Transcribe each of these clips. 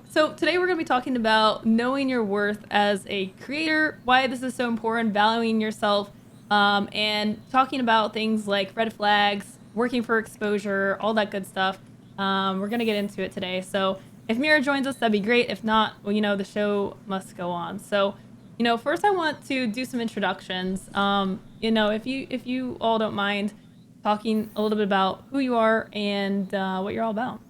So today we're going to be talking about knowing your worth as a creator, why this is so important, valuing yourself, and talking about things like red flags, working for exposure, all that good stuff. We're going to get into it today. So if Mira joins us, that'd be great. If not, well, the show must go on. So, first I want to do some introductions. If you all don't mind talking a little bit about who you are and what you're all about.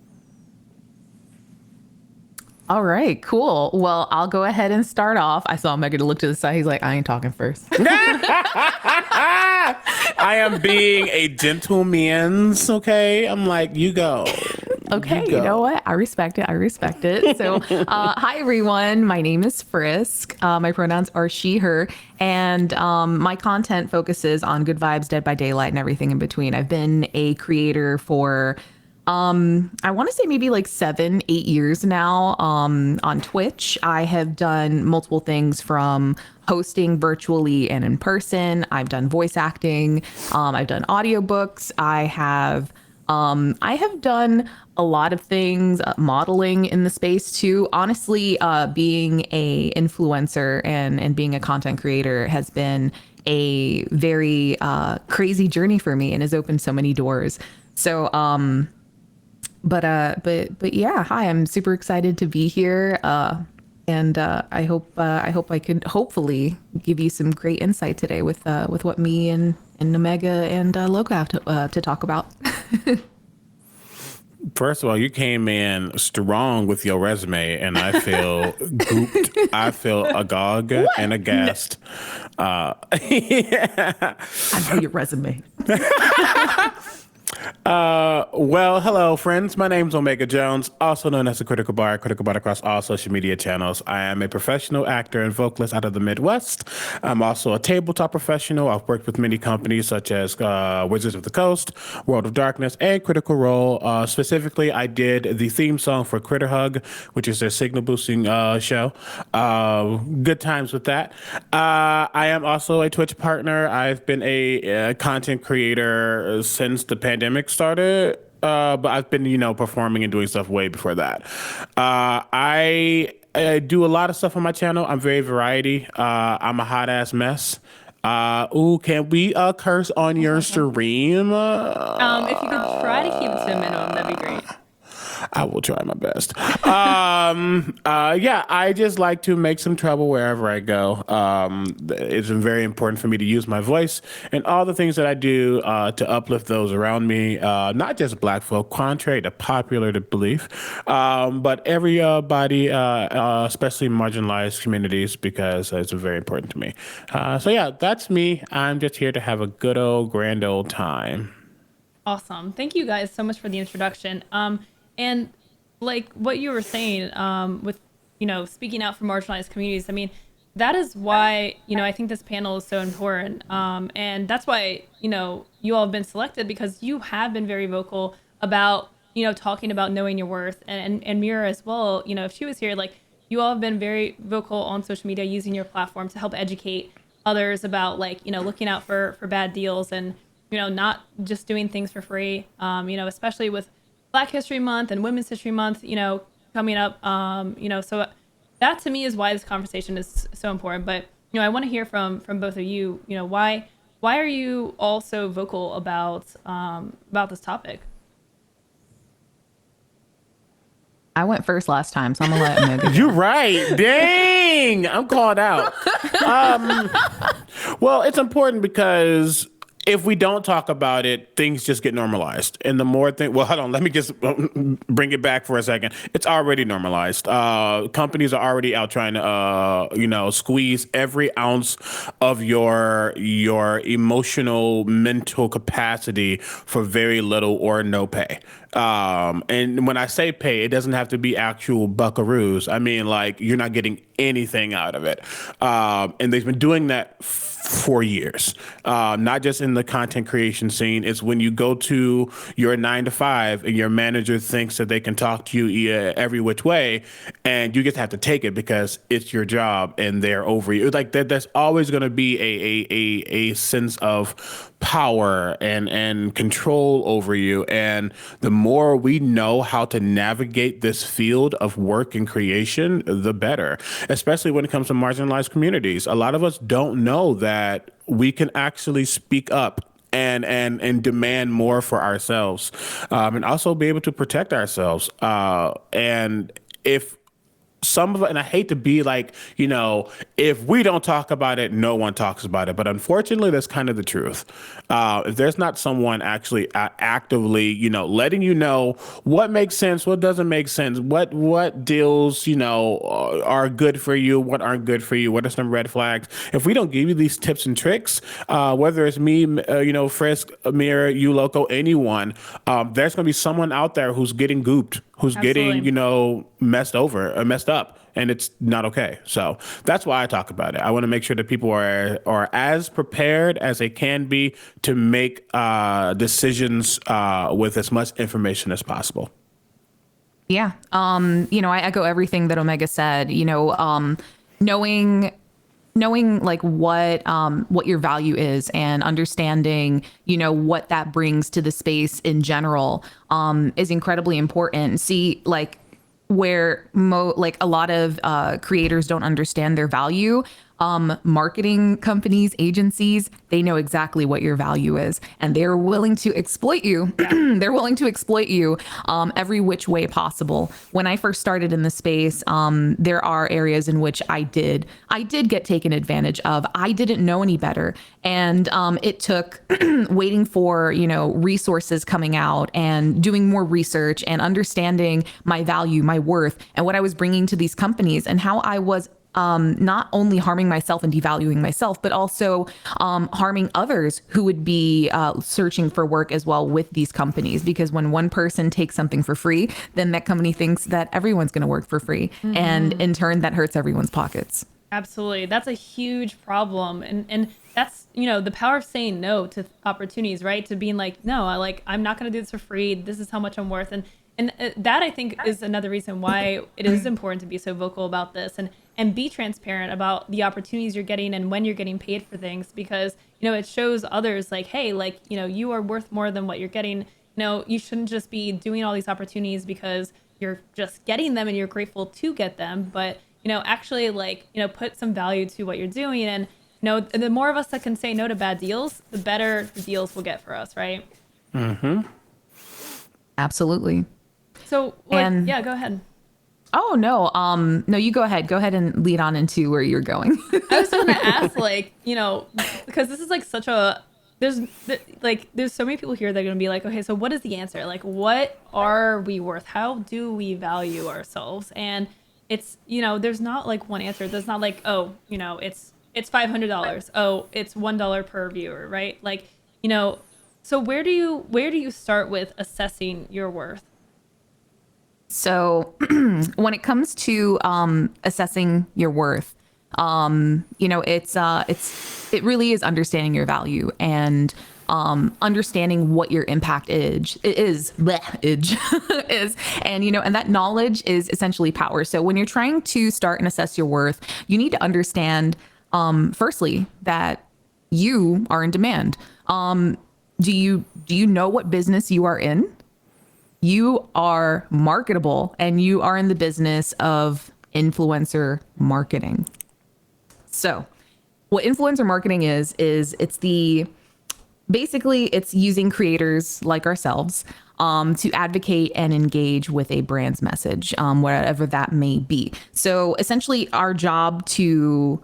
All right, cool. Well, I'll go ahead and start off. I saw Omega look to the side. He's like, I ain't talking first. I am being a gentleman, okay? I'm like, you go. Okay, you know what? I respect it. So, hi, everyone. My name is Friskk. My pronouns are she, her. And my content focuses on good vibes, Dead by Daylight, and everything in between. I've been a creator for I want to say maybe like 7-8 years now on Twitch. I have done multiple things from hosting virtually and in person. I've done voice acting. I've done audiobooks. I have done a lot of things, modeling in the space too. Honestly, being a influencer and being a content creator has been a very crazy journey for me and has opened so many doors. So, but yeah, hi, I'm super excited to be here. And I hope I could hopefully give you some great insight today with what me and Omega and Lowco have to talk about. First of all, you came in strong with your resume, and I feel gooped. I feel agog and aghast. Yeah. I know your resume. Well, hello, friends. My name's Omega Jones, also known as the CriticalBard across all social media channels. I am a professional actor and vocalist out of the Midwest. I'm also a tabletop professional. I've worked with many companies such as Wizards of the Coast, World of Darkness, and Critical Role. Specifically, I did the theme song for Critter Hug, which is their signal boosting show. Good times with that. I am also a Twitch partner. I've been a content creator since the pandemic started, but I've been, performing and doing stuff way before that. I do a lot of stuff on my channel. I'm very variety. I'm a hot ass mess. Can we curse on your stream? If you could try to keep it to a minimum, that'd be great. I will try my best. Yeah, I just like to make some trouble wherever I go. It's been very important for me to use my voice and all the things that I do to uplift those around me, not just Black folk, contrary to popular belief, but everybody, especially marginalized communities, because it's very important to me. So yeah, that's me. I'm just here to have a good old grand old time. Awesome. Thank you guys so much for the introduction. And like what you were saying, with, speaking out for marginalized communities, I mean, that is why, I think this panel is so important. And that's why, you all have been selected, because you have been very vocal about, talking about knowing your worth, and Mira as well. If she was here, like, you all have been very vocal on social media, using your platform to help educate others about, like, looking out for bad deals and, not just doing things for free, especially with Black History Month and Women's History Month, coming up. So that to me is why this conversation is so important. But, I want to hear from both of you, why are you all so vocal about this topic? I went first last time, so I'm gonna let Omega. You're right. Dang, I'm called out. Well, it's important because if we don't talk about it, things just get normalized. And the more well, hold on, let me just bring it back for a second. It's already normalized. Companies are already out trying to, squeeze every ounce of your emotional, mental capacity for very little or no pay. And when I say pay, it doesn't have to be actual buckaroos. I mean, like, you're not getting anything out of it. And they've been doing that for years, not just in the content creation scene. It's when you go to your 9 to 5 and your manager thinks that they can talk to you every which way, and you just have to take it because it's your job and they're over you. Like that, there's always going to be a sense of power and control over you. And the more we know how to navigate this field of work and creation, the better, especially when it comes to marginalized communities. A lot of us don't know that we can actually speak up and demand more for ourselves, and also be able to protect ourselves. And if some of it, and I hate to be like, if we don't talk about it, no one talks about it. But unfortunately, that's kind of the truth. If there's not someone actually actively, letting you know what makes sense, what doesn't make sense, what deals, are good for you, what aren't good for you, what are some red flags. If we don't give you these tips and tricks, whether it's me, Friskk, Amir, you, Lowco, anyone, there's going to be someone out there who's getting gooped, who's Absolutely. getting, messed up, and it's not okay. So that's why I talk about it. I want to make sure that people are as prepared as they can be to make decisions with as much information as possible. Yeah. I echo everything that Omega said, knowing like what your value is and understanding, what that brings to the space in general, is incredibly important. See, like where a lot of creators don't understand their value. Marketing companies, agencies, they know exactly what your value is, and they're willing to exploit you. They're willing to exploit you every which way possible. When I first started in the space, there are areas in which I did get taken advantage of. I didn't know any better, and it took waiting for resources coming out and doing more research and understanding my value, my worth, and what I was bringing to these companies, and how I was not only harming myself and devaluing myself, but also harming others who would be searching for work as well with these companies. Because when one person takes something for free, then that company thinks that everyone's going to work for free. Mm-hmm. And in turn, that hurts everyone's pockets. Absolutely. That's a huge problem. And that's, the power of saying no to opportunities, right? To being like, no, I'm not going to do this for free. This is how much I'm worth. And that, I think, is another reason why it is important to be so vocal about this and be transparent about the opportunities you're getting and when you're getting paid for things, because, it shows others like, hey, you are worth more than what you're getting. You shouldn't just be doing all these opportunities because you're just getting them and you're grateful to get them, but, actually put some value to what you're doing. And, the more of us that can say no to bad deals, the better the deals will get for us, right? Mm-hmm. Absolutely. So, yeah, go ahead. Oh, no. No, you go ahead. Go ahead and lead on into where you're going. I was going to ask, because this is there's so many people here that are going to be like, okay, so what is the answer? What are we worth? How do we value ourselves? And it's, there's not one answer. There's not it's $500. Oh, it's $1 per viewer, right? So where do you start with assessing your worth? So when it comes to assessing your worth, it really is understanding your value and understanding what your impact is, and that knowledge is essentially power. So when you're trying to start and assess your worth, you need to understand, firstly, that you are in demand. Do you know what business you are in? You are marketable, and you are in the business of influencer marketing. So what influencer marketing is it's using creators like ourselves to advocate and engage with a brand's message, whatever that may be. So essentially our job to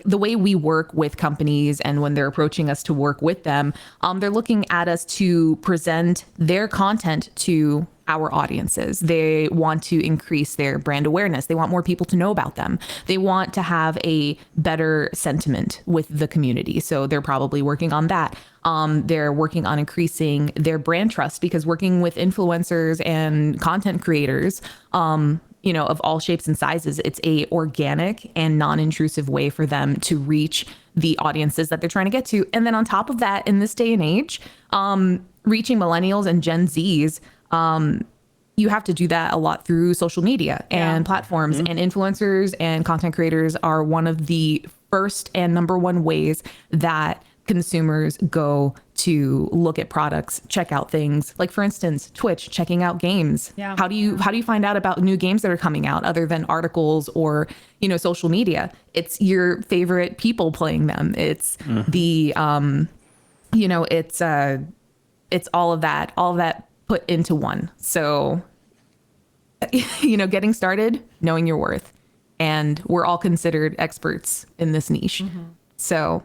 the way we work with companies, and when they're approaching us to work with them, they're looking at us to present their content to our audiences. They want to increase their brand awareness. They want more people to know about them. They want to have a better sentiment with the community. So they're probably working on that. They're working on increasing their brand trust, because working with influencers and content creators, of all shapes and sizes, it's a organic and non-intrusive way for them to reach the audiences that they're trying to get to. And then on top of that, in this day and age, reaching millennials and Gen Zs, you have to do that a lot through social media and platforms. Mm-hmm. And influencers and content creators are one of the first and number one ways that consumers go to look at products, check out things. Like for instance, Twitch, checking out games. Yeah. How do you find out about new games that are coming out other than articles or, social media? It's your favorite people playing them. It's the it's all of that put into one. So getting started, knowing your worth. And we're all considered experts in this niche. So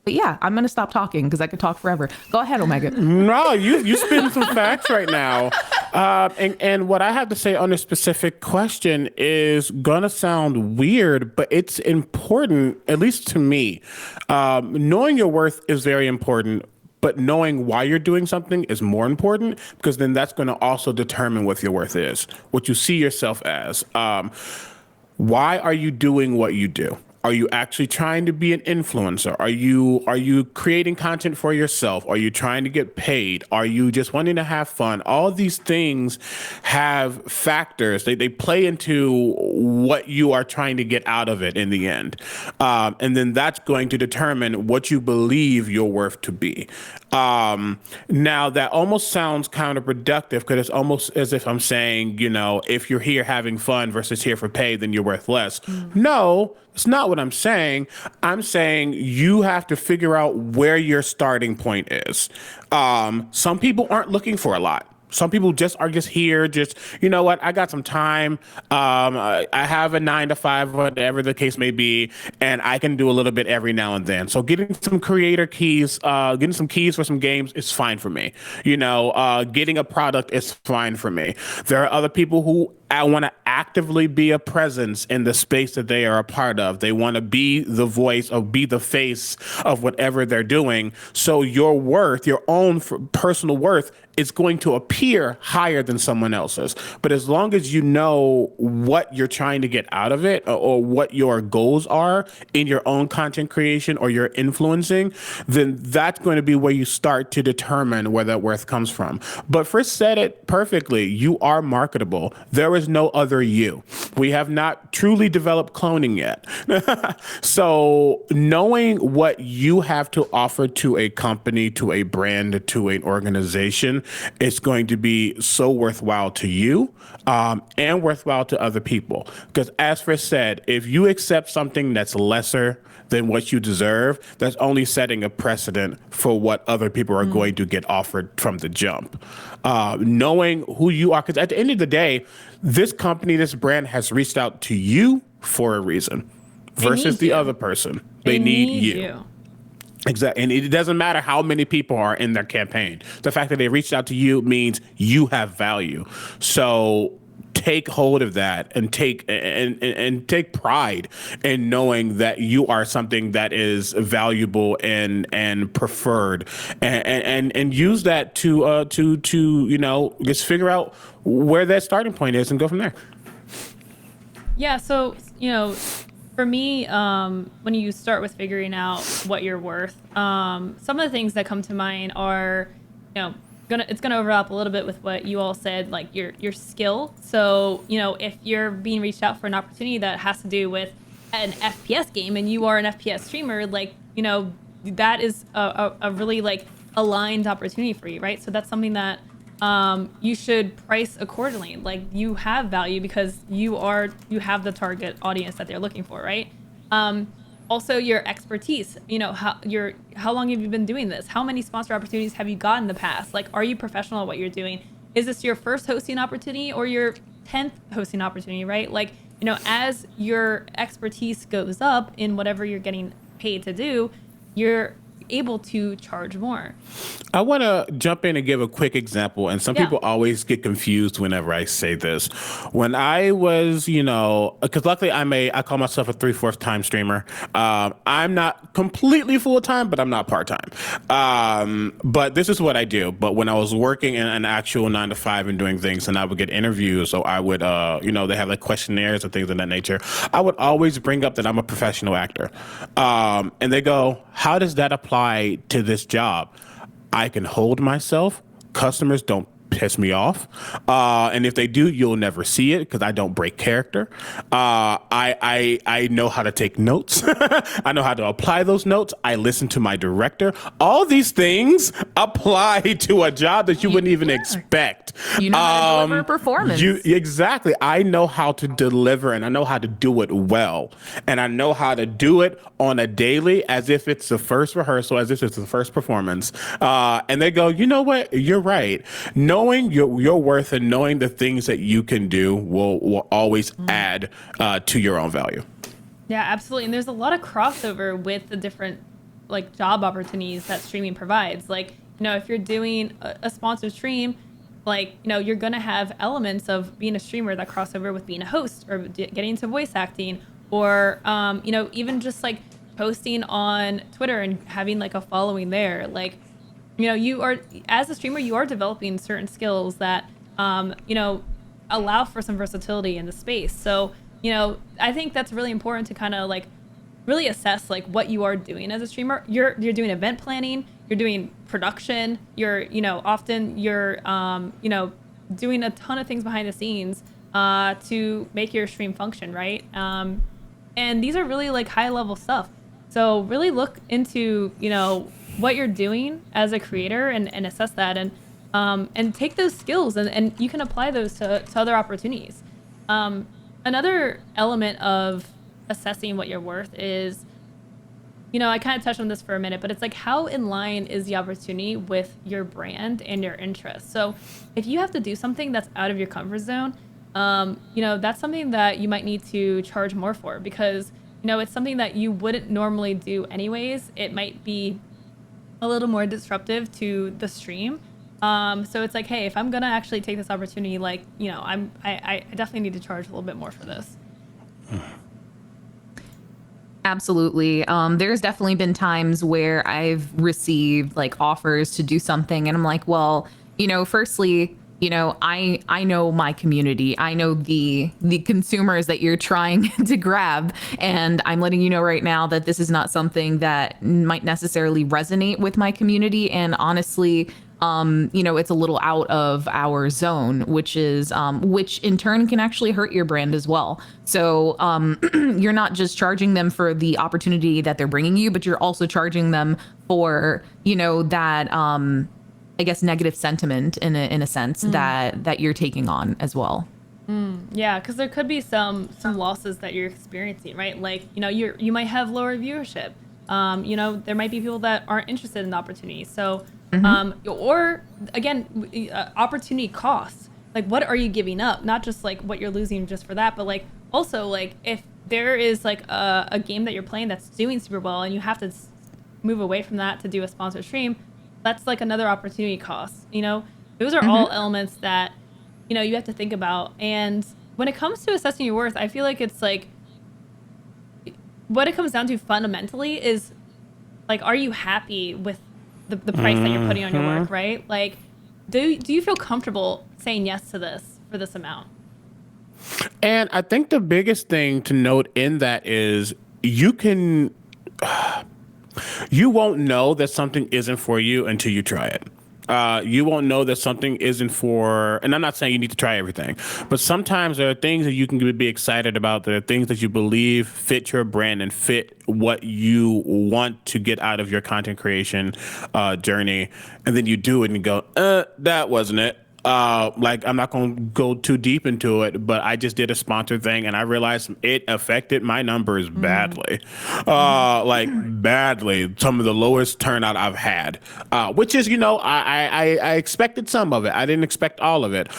but yeah, I'm going to stop talking because I could talk forever. Go ahead, Omega. No, you spitting some facts right now. And what I have to say on this specific question is going to sound weird, but it's important, at least to me. Knowing your worth is very important, but knowing why you're doing something is more important, because then that's going to also determine what your worth is, what you see yourself as. Why are you doing what you do? Are you actually trying to be an influencer? Are you creating content for yourself? Are you trying to get paid? Are you just wanting to have fun? All of these things have factors. They play into what you are trying to get out of it in the end. And then that's going to determine what you believe your worth to be. Now that almost sounds counterproductive, because it's almost as if I'm saying, if you're here having fun versus here for pay, then you're worth less. No, it's not what I'm saying. I'm saying you have to figure out where your starting point is. Some people aren't looking for a lot. Some people are here, you know what, I got some time. I have a 9 to 5, whatever the case may be, and I can do a little bit every now and then. So getting some creator keys, getting some keys for some games is fine for me. Getting a product is fine for me. There are other people who want to actively be a presence in the space that they are a part of. They want to be the voice or be the face of whatever they're doing. So your worth, your own personal worth, is going to appear higher than someone else's. But as long as you know what you're trying to get out of it, or what your goals are in your own content creation or your influencing, then that's going to be where you start to determine where that worth comes from. But Friskk said it perfectly. You are marketable. There is no other you. We have not truly developed cloning yet. So knowing what you have to offer to a company, to a brand, to an organization, it's going to be so worthwhile to you, and worthwhile to other people. Because as Friskk said, if you accept something that's lesser than what you deserve, that's only setting a precedent for what other people are going to get offered from the jump. Knowing who you are, because at the end of the day, this company, this brand has reached out to you for a reason versus the other person. They need you. Exactly. And it doesn't matter how many people are in their campaign. The fact that they reached out to you means you have value. So take hold of that and take pride in knowing that you are something that is valuable and preferred, and use that to just figure out where that starting point is and go from there. Yeah. So, for me, when you start with figuring out what you're worth, some of the things that come to mind are, it's gonna overlap a little bit with what you all said, like your skill. So, if you're being reached out for an opportunity that has to do with an FPS game and you are an FPS streamer, that is a really aligned opportunity for you, right? So that's something that you should price accordingly. Like, you have value because you have the target audience that they're looking for, right? Also, your expertise. How long have you been doing this? How many sponsor opportunities have you got in the past? Like, are you professional at what you're doing? Is this your first hosting opportunity or your 10th hosting opportunity, right? As your expertise goes up in whatever you're getting paid to do, you're able to charge more. I want to jump in and give a quick example, and some people always get confused whenever I say this. When I was, because luckily I call myself a 3/4 time streamer. I'm not completely full time, but I'm not part time. But this is what I do. But when I was working in an actual 9 to 5 and doing things, and I would get interviews, so I would, they have questionnaires and things of that nature. I would always bring up that I'm a professional actor, and they go, "How does that apply to this job?" I can hold myself. Customers don't piss me off. And if they do, you'll never see it because I don't break character. I know how to take notes. I know how to apply those notes. I listen to my director. All these things apply to a job that you wouldn't even expect. You know how to deliver a performance. Exactly. I know how to deliver, and I know how to do it well. And I know how to do it on a daily as if it's the first rehearsal, as if it's the first performance. And they go, you know what? You're right. Knowing your worth and knowing the things that you can do will always add to your own value. Yeah, absolutely. And there's a lot of crossover with the different like job opportunities that streaming provides. Like, you know, if you're doing a sponsored stream, like, you know, you're going to have elements of being a streamer that cross over with being a host or getting into voice acting or, you know, even just like posting on Twitter and having like a following there. Like, you know, you are, as a streamer, you are developing certain skills that, you know, allow for some versatility in the space. So, you know, I think that's really important to kind of like really assess like what you are doing as a streamer. You're doing event planning, you're doing production, you're, you know, often you're, you know, doing a ton of things behind the scenes to make your stream function, right? And these are really like high level stuff. So really look into, you know, what you're doing as a creator and assess that and take those skills and you can apply those to other opportunities. Another element of assessing what you're worth is, you know, I kind of touched on this for a minute, but it's like how in line is the opportunity with your brand and your interests. So if you have to do something that's out of your comfort zone, you know, that's something that you might need to charge more for because, you know, it's something that you wouldn't normally do anyways. It might be a little more disruptive to the stream. So it's like, hey, if I'm gonna actually take this opportunity, like, you know, I definitely need to charge a little bit more for this. Absolutely. There's definitely been times where I've received like offers to do something and I'm like, well, you know, firstly, you know, I know my community. I know the consumers that you're trying to grab. And I'm letting you know right now that this is not something that might necessarily resonate with my community. And honestly, you know, it's a little out of our zone, which is, which in turn can actually hurt your brand as well. So you're not just charging them for the opportunity that they're bringing you, but you're also charging them for, you know, that, I guess, negative sentiment in a sense that you're taking on as well. Yeah, because there could be some losses that you're experiencing, right? Like, you know, you might have lower viewership. You know, there might be people that aren't interested in the opportunity. So, or again, opportunity costs. Like, what are you giving up? Not just like what you're losing just for that, but like also like if there is like a game that you're playing that's doing super well and you have to move away from that to do a sponsored stream, that's like another opportunity cost. You know, those are all elements that, you know, you have to think about. And when it comes to assessing your worth, I feel like it's like what it comes down to fundamentally is like, are you happy with the price that you're putting on your work, right? Like, do you feel comfortable saying yes to this for this amount? And I think the biggest thing to note in that is you won't know that something isn't for you until you try it. You won't know that something isn't for, and I'm not saying you need to try everything, but sometimes there are things that you can be excited about. There are things that you believe fit your brand and fit what you want to get out of your content creation journey. And then you do it and you go, that wasn't it. Like, I'm not going to go too deep into it, but I just did a sponsored thing and I realized it affected my numbers badly. Like badly. Some of the lowest turnout I've had, which is, you know, I expected some of it. I didn't expect all of it.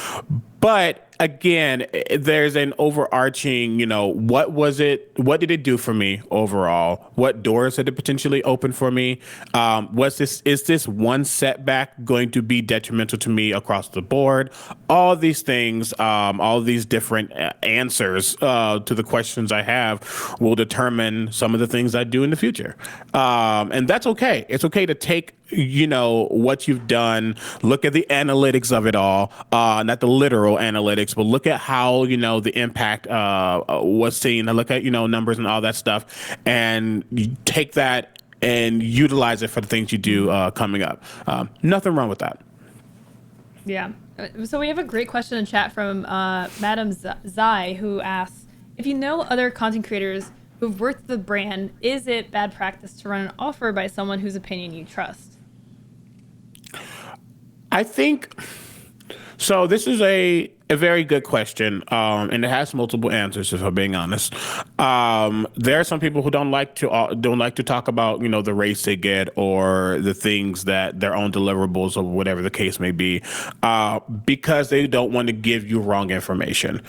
But again, there's an overarching, you know, what was it? What did it do for me overall? What doors did it potentially open for me? Is this one setback going to be detrimental to me across the board? All these things, all these different answers to the questions I have will determine some of the things I do in the future. And that's okay. It's okay to take, you know, what you've done, look at the analytics of it all, not the literal analytics, but look at how, you know, the impact was seen. Look at, you know, numbers and all that stuff, and you take that and utilize it for the things you do coming up. Nothing wrong with that. Yeah. So we have a great question in chat from Madam Zai, who asks, if you know other content creators who've worked the brand, is it bad practice to run an offer by someone whose opinion you trust? I think so. This is a very good question, and it has multiple answers. If I'm being honest, there are some people who don't like to talk about the rates they get or the things that their own deliverables or whatever the case may be, because they don't want to give you wrong information.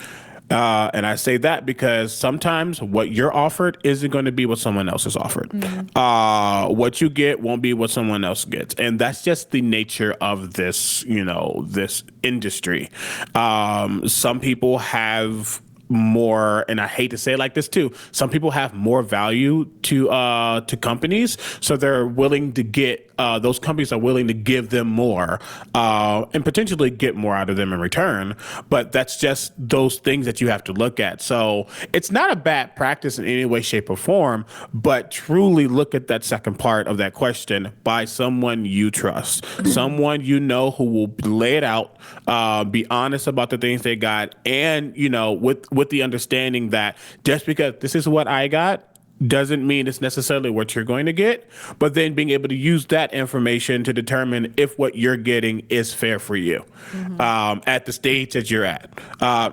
And I say that because sometimes what you're offered isn't going to be what someone else is offered. What you get won't be what someone else gets. And that's just the nature of this, this industry. Some people have more, and I hate to say it like this too, some people have more value to companies, so they're willing to get those companies are willing to give them more and potentially get more out of them in return. But that's just those things that you have to look at. So it's not a bad practice in any way, shape, or form, but truly look at that second part of that question by someone you trust, someone who will lay it out, be honest about the things they got, and with the understanding that just because this is what I got doesn't mean it's necessarily what you're going to get, but then being able to use that information to determine if what you're getting is fair for you at the stage that you're at.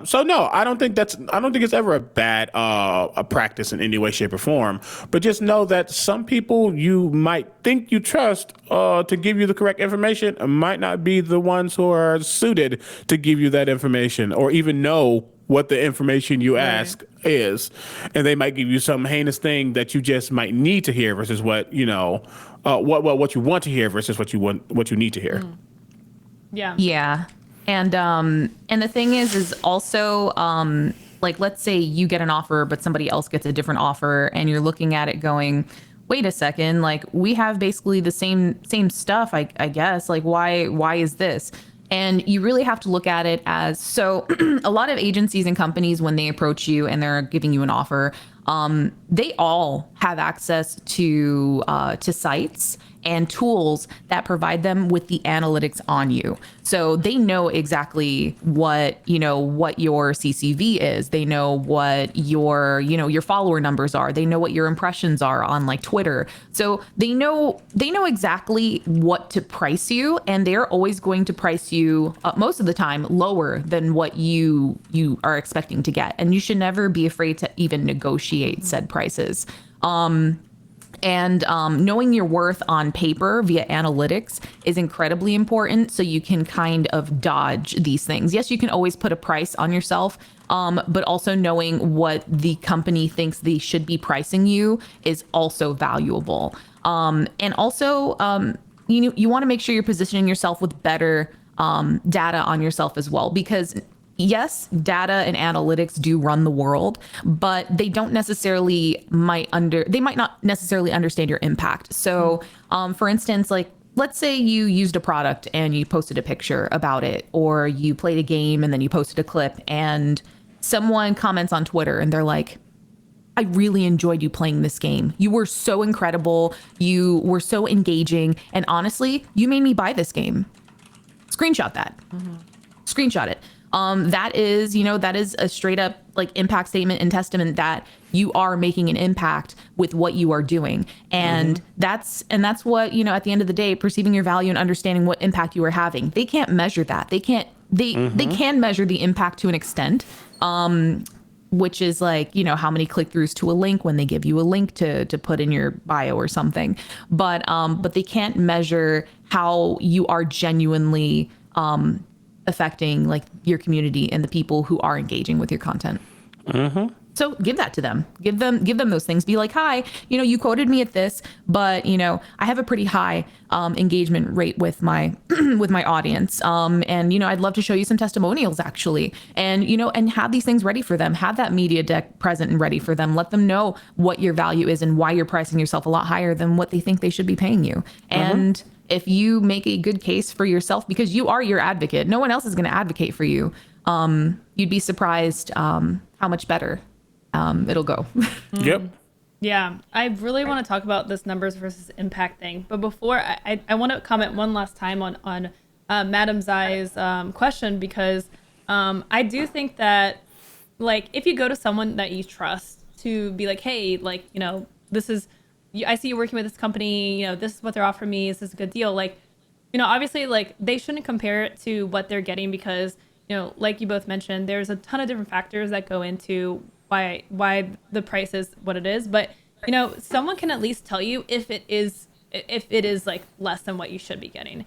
So no, I don't think it's ever a bad a practice in any way, shape, or form. But just know that some people you might think you trust to give you the correct information might not be the ones who are suited to give you that information or even know what the information you ask is, and they might give you some heinous thing that you just might need to hear versus what what you want to hear versus what you need to hear. Yeah. And the thing is also like, let's say you get an offer but somebody else gets a different offer and you're looking at it going, wait a second, like we have basically the same stuff, I guess, like why is this? And you really have to look at it as, so a lot of agencies and companies, when they approach you and they're giving you an offer, they all have access to sites and tools that provide them with the analytics on you. So they know exactly what your CCV is. They know what your follower numbers are. They know what your impressions are on like Twitter. So they know exactly what to price you, and they're always going to price you most of the time lower than what you are expecting to get. And you should never be afraid to even negotiate said prices. And knowing your worth on paper via analytics is incredibly important, so you can kind of dodge these things. Yes, you can always put a price on yourself, but also knowing what the company thinks they should be pricing you is also valuable. And also, you want to make sure you're positioning yourself with better data on yourself as well, because yes, data and analytics do run the world, but they don't necessarily might not necessarily understand your impact. So, for instance, like let's say you used a product and you posted a picture about it, or you played a game and then you posted a clip, and someone comments on Twitter and they're like, I really enjoyed you playing this game. You were so incredible. You were so engaging. And honestly, you made me buy this game. Screenshot that. Screenshot it. That is a straight up like impact statement and testament that you are making an impact with what you are doing. And that's what, at the end of the day, perceiving your value and understanding what impact you are having. They can't measure that. They can measure the impact to an extent, which is like, how many click-throughs to a link when they give you a link to put in your bio or something. But they can't measure how you are genuinely affecting like your community and the people who are engaging with your content. So give that to them. Give them those things. Be like, hi, you quoted me at this, but I have a pretty high engagement rate with my with my audience. And I'd love to show you some testimonials actually. And and have these things ready for them. Have that media deck present and ready for them. Let them know what your value is and why you're pricing yourself a lot higher than what they think they should be paying you. And if you make a good case for yourself, because you are your advocate, no one else is going to advocate for you. You'd be surprised how much better it'll go. Yep. Yeah, I really want to talk about this numbers versus impact thing. But before, I want to comment one last time on Madam Zai's question, because I do think that, like, if you go to someone that you trust to be like, hey, like, this is, I see you working with this company, this is what they're offering me, is this a good deal? Like, obviously, like, they shouldn't compare it to what they're getting, because, like you both mentioned, there's a ton of different factors that go into why the price is what it is. But, someone can at least tell you if it is like less than what you should be getting.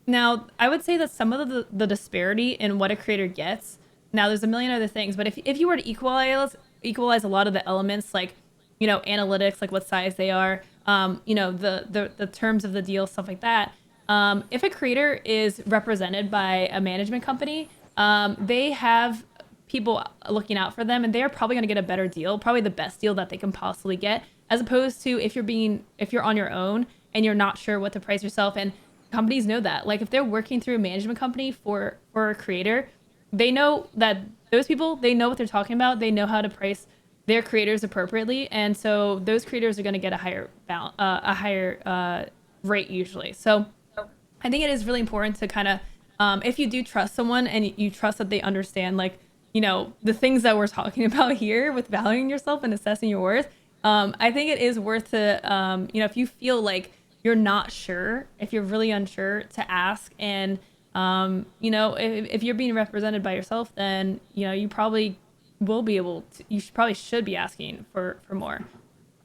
Now, I would say that some of the disparity in what a creator gets, now there's a million other things, but if you were to equalize a lot of the elements, like, analytics, like what size they are, the terms of the deal, stuff like that. If a creator is represented by a management company, they have people looking out for them, and they are probably going to get a better deal, probably the best deal that they can possibly get, as opposed to if you're on your own and you're not sure what to price yourself. And companies know that, like, if they're working through a management company for a creator, they know that those people, they know what they're talking about. They know how to price their creators appropriately, and so those creators are going to get a higher rate usually. So I think it is really important to kind of, if you do trust someone and you trust that they understand, like, the things that we're talking about here with valuing yourself and assessing your worth, I think it is worth to, if you feel like you're not sure, if you're really unsure, to ask. And, if you're being represented by yourself, then, you probably will be able to, probably should be asking for more.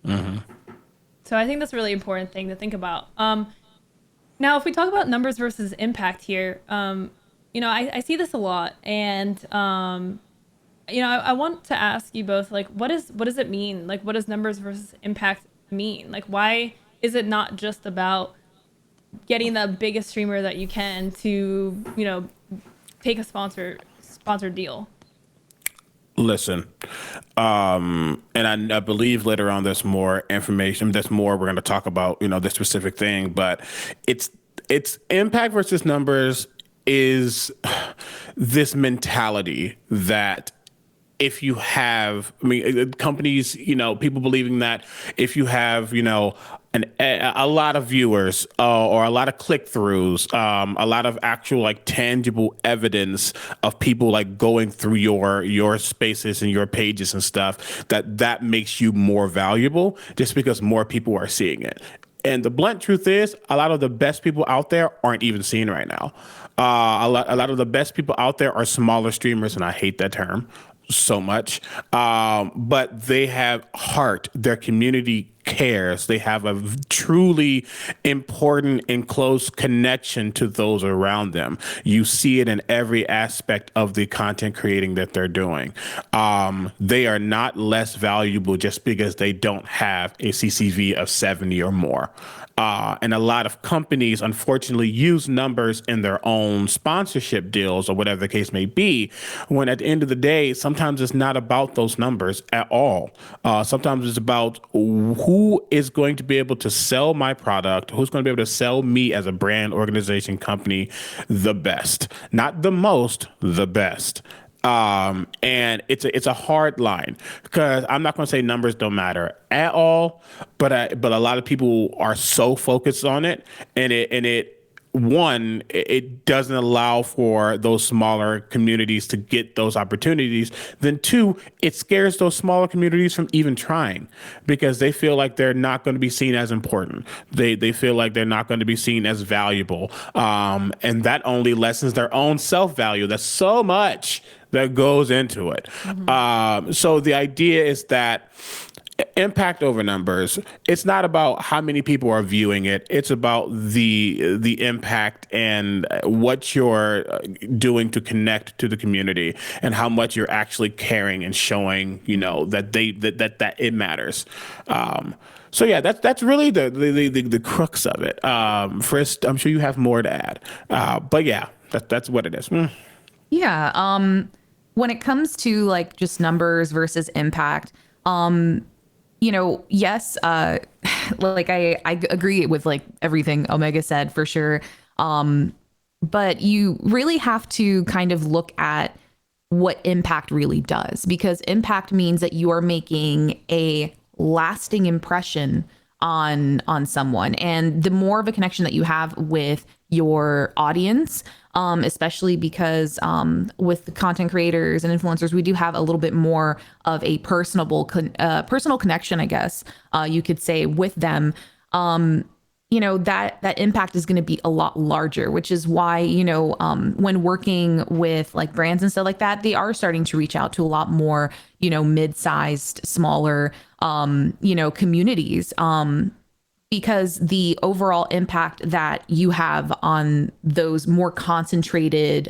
So I think that's a really important thing to think about. Now, if we talk about numbers versus impact here, I see this a lot, and I want to ask you both, like, what does it mean? Like, what does numbers versus impact mean? Like, why is it not just about getting the biggest streamer that you can to, take a sponsored deal? Listen, and I believe later on there's more information. There's more we're going to talk about, this specific thing, but it's impact versus numbers is this mentality that if you have, companies, people believing that if you have, a lot of viewers or a lot of click-throughs, a lot of actual, like, tangible evidence of people, like, going through your spaces and your pages and stuff, that makes you more valuable just because more people are seeing it. And the blunt truth is, a lot of the best people out there aren't even seen right now. A lot of the best people out there are smaller streamers, and I hate that term so much. But they have heart. Their community cares. They have a truly important and close connection to those around them. You see it in every aspect of the content creating that they're doing. They are not less valuable just because they don't have a CCV of 70 or more. And a lot of companies, unfortunately, use numbers in their own sponsorship deals or whatever the case may be, when at the end of the day, sometimes it's not about those numbers at all. Sometimes it's about who is going to be able to sell my product, who's going to be able to sell me as a brand, organization, company the best. Not the most, the best. And it's a hard line, because I'm not going to say numbers don't matter at all, but a lot of people are so focused on it, and it doesn't allow for those smaller communities to get those opportunities. Then two, it scares those smaller communities from even trying, because they feel like they're not going to be seen as important. They feel like they're not going to be seen as valuable. And that only lessens their own self-value. That's so much that goes into it. So the idea is that impact over numbers, it's not about how many people are viewing it. It's about the impact and what you're doing to connect to the community, and how much you're actually caring and showing, that it matters. So yeah, that's really the crux of it. Friskk, I'm sure you have more to add. But yeah, that's what it is. Yeah. When it comes to, like, just numbers versus impact, yes, like I agree with, like, everything Omega said, for sure. But you really have to kind of look at what impact really does, because impact means that you are making a lasting impression on someone. And the more of a connection that you have with your audience, especially because with the content creators and influencers, we do have a little bit more of a personal connection, I guess you could say, with them. That impact is going to be a lot larger, which is why, when working with like brands and stuff like that, they are starting to reach out to a lot more, mid-sized, smaller, communities, because the overall impact that you have on those more concentrated,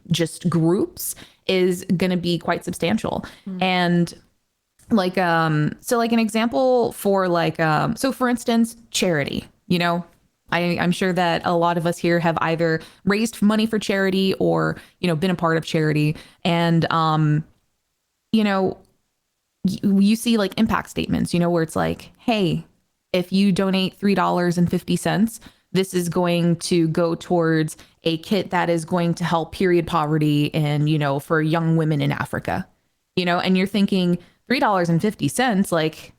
just groups is going to be quite substantial. And like, so like an example for like, so for instance, charity. I'm sure that a lot of us here have either raised money for charity or, been a part of charity. And, you see like impact statements, where it's like, hey, if you donate $3.50, this is going to go towards a kit that is going to help period poverty and, for young women in Africa, and you're thinking $3.50, like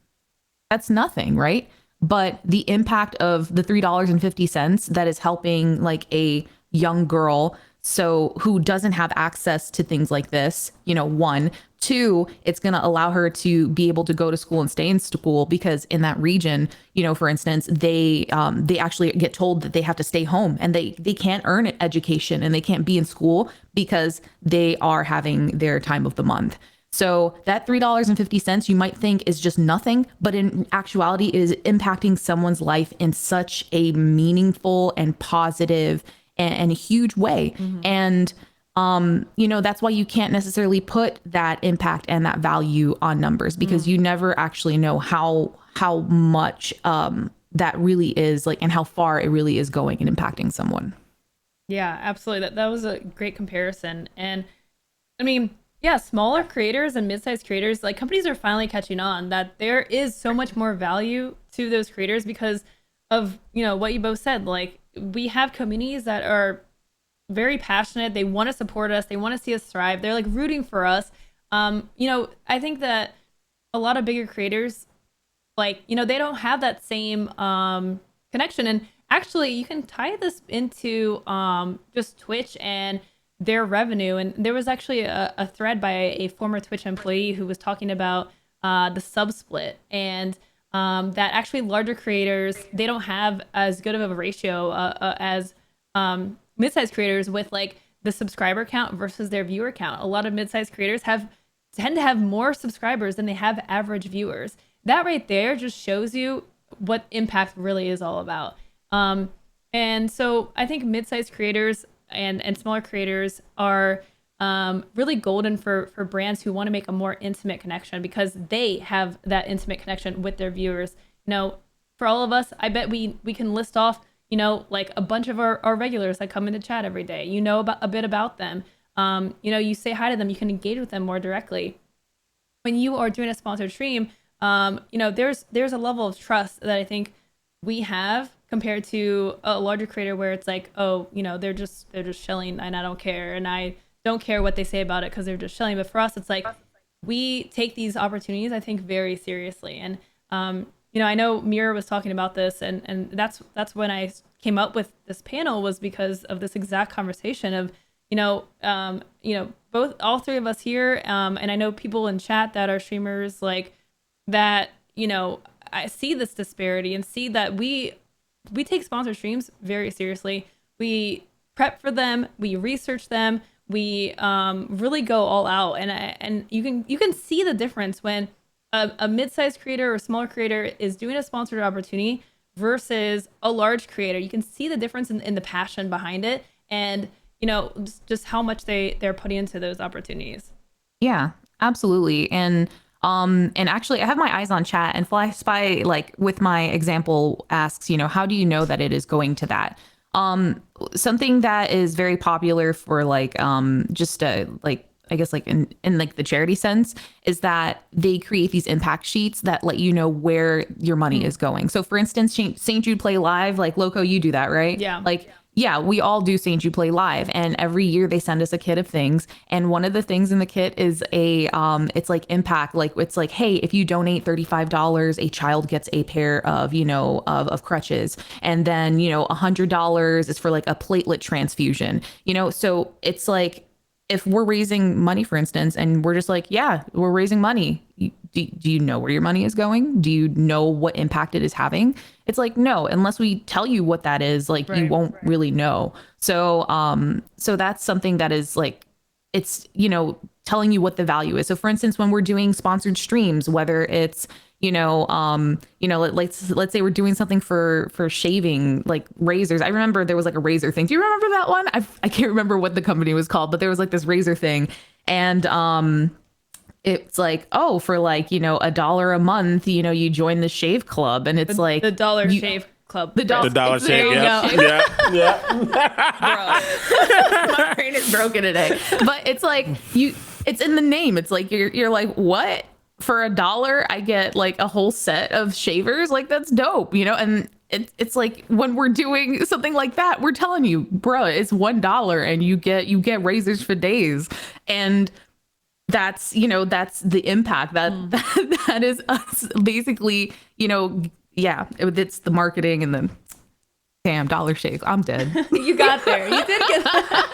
that's nothing, right? But the impact of the $3.50 that is helping like a young girl, so who doesn't have access to things like this, one, two, it's going to allow her to be able to go to school and stay in school, because in that region, for instance, they actually get told that they have to stay home and they can't earn an education and they can't be in school because they are having their time of the month. So that $3.50 you might think is just nothing, but in actuality it is impacting someone's life in such a meaningful and positive and a huge way. And, that's why you can't necessarily put that impact and that value on numbers, because you never actually know how much that really is like, and how far it really is going and impacting someone. Yeah, absolutely. That was a great comparison. And I mean, yeah, smaller creators and mid-sized creators, like companies are finally catching on that there is so much more value to those creators because of, what you both said. Like, we have communities that are very passionate. They want to support us. They want to see us thrive. They're like rooting for us. I think that a lot of bigger creators, like, they don't have that same connection. And actually, you can tie this into just Twitch and their revenue. And there was actually a thread by a former Twitch employee who was talking about the sub split, and that actually larger creators, they don't have as good of a ratio as mid-sized creators with like the subscriber count versus their viewer count. A lot of mid-sized creators tend to have more subscribers than they have average viewers. That right there just shows you what impact really is all about. And so I think mid-sized creators and smaller creators are really golden for brands who want to make a more intimate connection, because they have that intimate connection with their viewers. For all of us, I bet we can list off, like a bunch of our regulars that come into chat every day. About a bit about them. You say hi to them, you can engage with them more directly. When you are doing a sponsored stream, there's a level of trust that I think we have compared to a larger creator where it's like, oh, they're just chilling and I don't care, and I don't care what they say about it because they're just chilling. But for us, it's like we take these opportunities, I think, very seriously. And I know Mira was talking about this, and that's when I came up with this panel, was because of this exact conversation of all three of us here, and I know people in chat that are streamers like that. I see this disparity and see that we take sponsored streams very seriously. We prep for them, we research them, we really go all out, and you can see the difference when a mid-sized creator or a smaller creator is doing a sponsored opportunity versus a large creator. You can see the difference in the passion behind it, and just how much they're putting into those opportunities. Yeah, absolutely. And actually I have my eyes on chat, and FlySpy, like with my example, asks, how do you know that it is going to that? Something that is very popular for like just like I guess like in like the charity sense, is that they create these impact sheets that let you know where your money is going. So for instance, St. Jude Play Live, like Lowco, you do that, right? Yeah. Like, yeah, we all do St. Jude Play Live, and every year they send us a kit of things. And one of the things in the kit is it's like impact. Like it's like, hey, if you donate $35, a child gets a pair of, of crutches. And then, $100 is for like a platelet transfusion, so it's like, if we're raising money, for instance, and we're just like, yeah, we're raising money. Do you know where your money is going? Do you know what impact it is having? It's like, no, unless we tell you what that is, like you won't really know. So, so that's something that is like, it's, telling you what the value is. So for instance, when we're doing sponsored streams, whether it's, let's say we're doing something for shaving, like razors. I remember there was like a razor thing. Do you remember that one? I can't remember what the company was called, but there was like this razor thing. And, it's like, oh, for like, $1 a month, you join the shave club, and it's like the Dollar Shave Club. The dollar shave. Yeah. My brain is broken today. But it's like it's in the name. It's like you're like, what? For $1, I get like a whole set of shavers. Like that's dope, and it's like when we're doing something like that, we're telling you, bro, it's $1 and you get razors for days. And that's, that's the impact that is us basically, yeah, it's the marketing and the damn Dollar Shave. I'm dead. You got there. You did get there.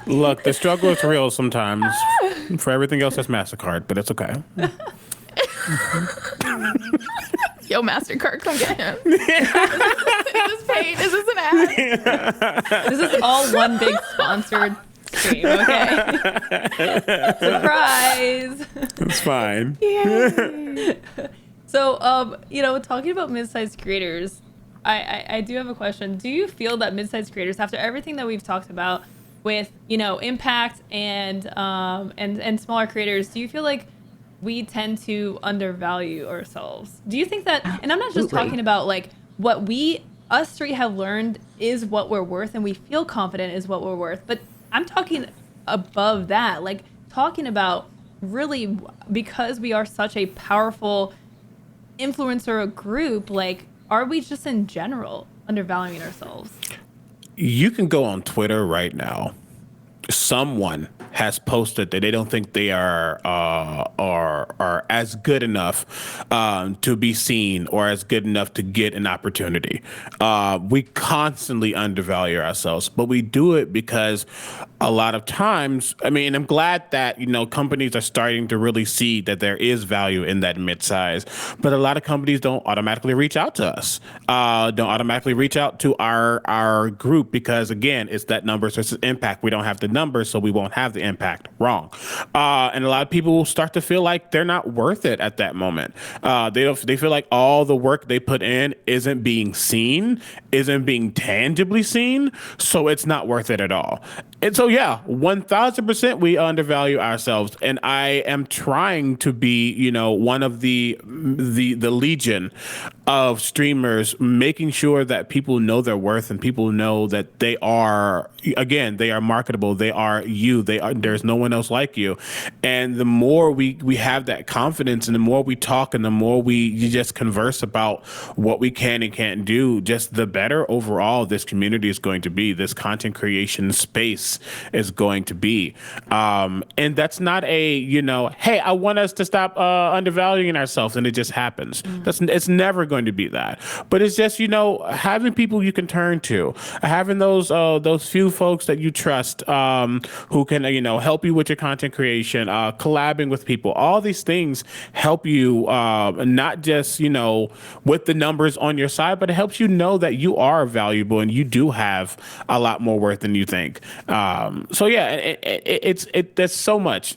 Look, the struggle is real sometimes. For everything else, that's MasterCard, but it's okay. Yo, MasterCard, come get him. Is this paid? Is this an ad? This is all one big sponsored stream, okay? Surprise! It's fine. So, talking about mid-sized creators, I do have a question. Do you feel that mid-sized creators, after everything that we've talked about with, impact and smaller creators, do you feel like we tend to undervalue ourselves? Do you think that, and I'm not just talking about like what us three have learned is what we're worth and we feel confident is what we're worth, but I'm talking above that, like talking about really because we are such a powerful influencer group, like are we just in general undervaluing ourselves? You can go on Twitter right now. Someone has posted that they don't think they are as good enough to be seen or as good enough to get an opportunity. We constantly undervalue ourselves, but we do it because a lot of times, I mean, I'm glad that, companies are starting to really see that there is value in that mid-size, but a lot of companies don't automatically reach out to us, don't automatically reach out to our group because, again, it's that numbers versus impact. We don't have the numbers, so we won't have the impact. Wrong. And a lot of people will start to feel like they're not worth it at that moment. They feel like all the work they put in isn't being seen, isn't being tangibly seen, so it's not worth it at all. And so, yeah, 1000% we undervalue ourselves. And I am trying to be, one of the legion of streamers, making sure that people know their worth and people know that they are marketable. They are you. There's no one else like you. And the more we have that confidence and the more we talk and the more you just converse about what we can and can't do, just the better overall this community is going to be. This content creation space is going to be. And that's not a, hey, I want us to stop undervaluing ourselves and it just happens. It's never going to be that. But it's just, having people you can turn to, having those few folks that you trust who can, help you with your content creation, collabing with people. All these things help you not just, with the numbers on your side, but it helps you know that you are valuable and you do have a lot more worth than you think. So yeah, there's so much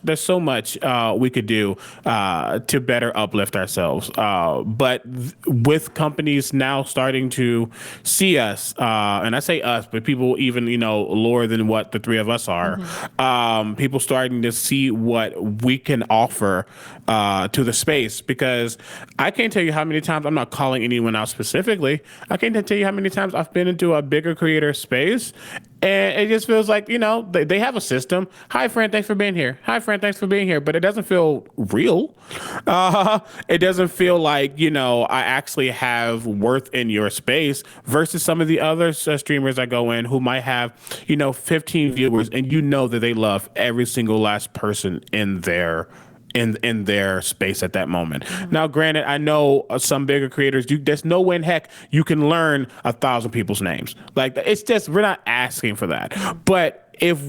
we could do to better uplift ourselves. But with companies now starting to see us, and I say us, but people even, lower than what the three of us are, people starting to see what we can offer to the space, because I can't tell you how many times, I'm not calling anyone out specifically, I can't tell you how many times I've been into a bigger creator space And it just feels like, they have a system. Hi, friend, thanks for being here. Hi, friend, thanks for being here. But it doesn't feel real. It doesn't feel like, I actually have worth in your space versus some of the other streamers I go in who might have, 15 viewers, and that they love every single last person in their space at that moment. Now, granted, I know some bigger creators, there's no way in heck you can learn 1,000 people's names. Like, it's just, we're not asking for that. But if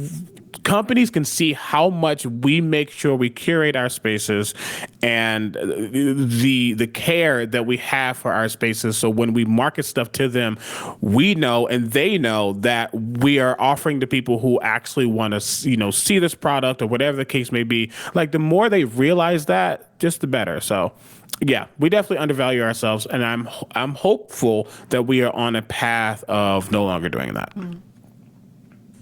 companies can see how much we make sure we curate our spaces and the care that we have for our spaces, so when we market stuff to them, we know and they know that we are offering to people who actually want to see this product or whatever the case may be. Like, the more they realize that, just the better. So yeah, we definitely undervalue ourselves, and I'm hopeful that we are on a path of no longer doing that.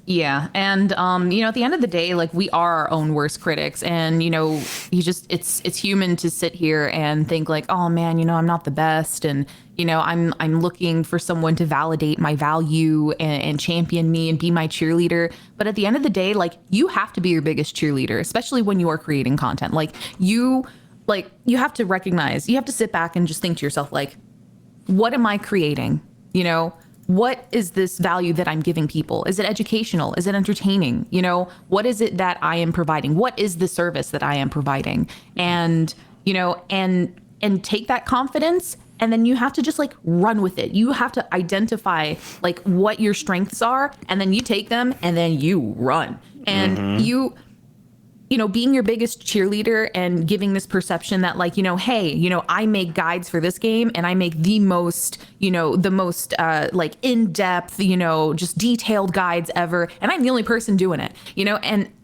Yeah. And, at the end of the day, like, we are our own worst critics, and, it's human to sit here and think like, oh man, I'm not the best. And, I'm looking for someone to validate my value and champion me and be my cheerleader. But at the end of the day, like, you have to be your biggest cheerleader, especially when you are creating content. You have to recognize, you have to sit back and just think to yourself, like, what am I creating? What is this value that I'm giving people? Is it educational? Is it entertaining? What is it that I am providing? What is the service that I am providing? And, and take that confidence, and then you have to just run with it. You have to identify what your strengths are, and then you take them and then you run. And being your biggest cheerleader and giving this perception that hey, I make guides for this game, and I make the most in-depth, just detailed guides ever. And I'm the only person doing it,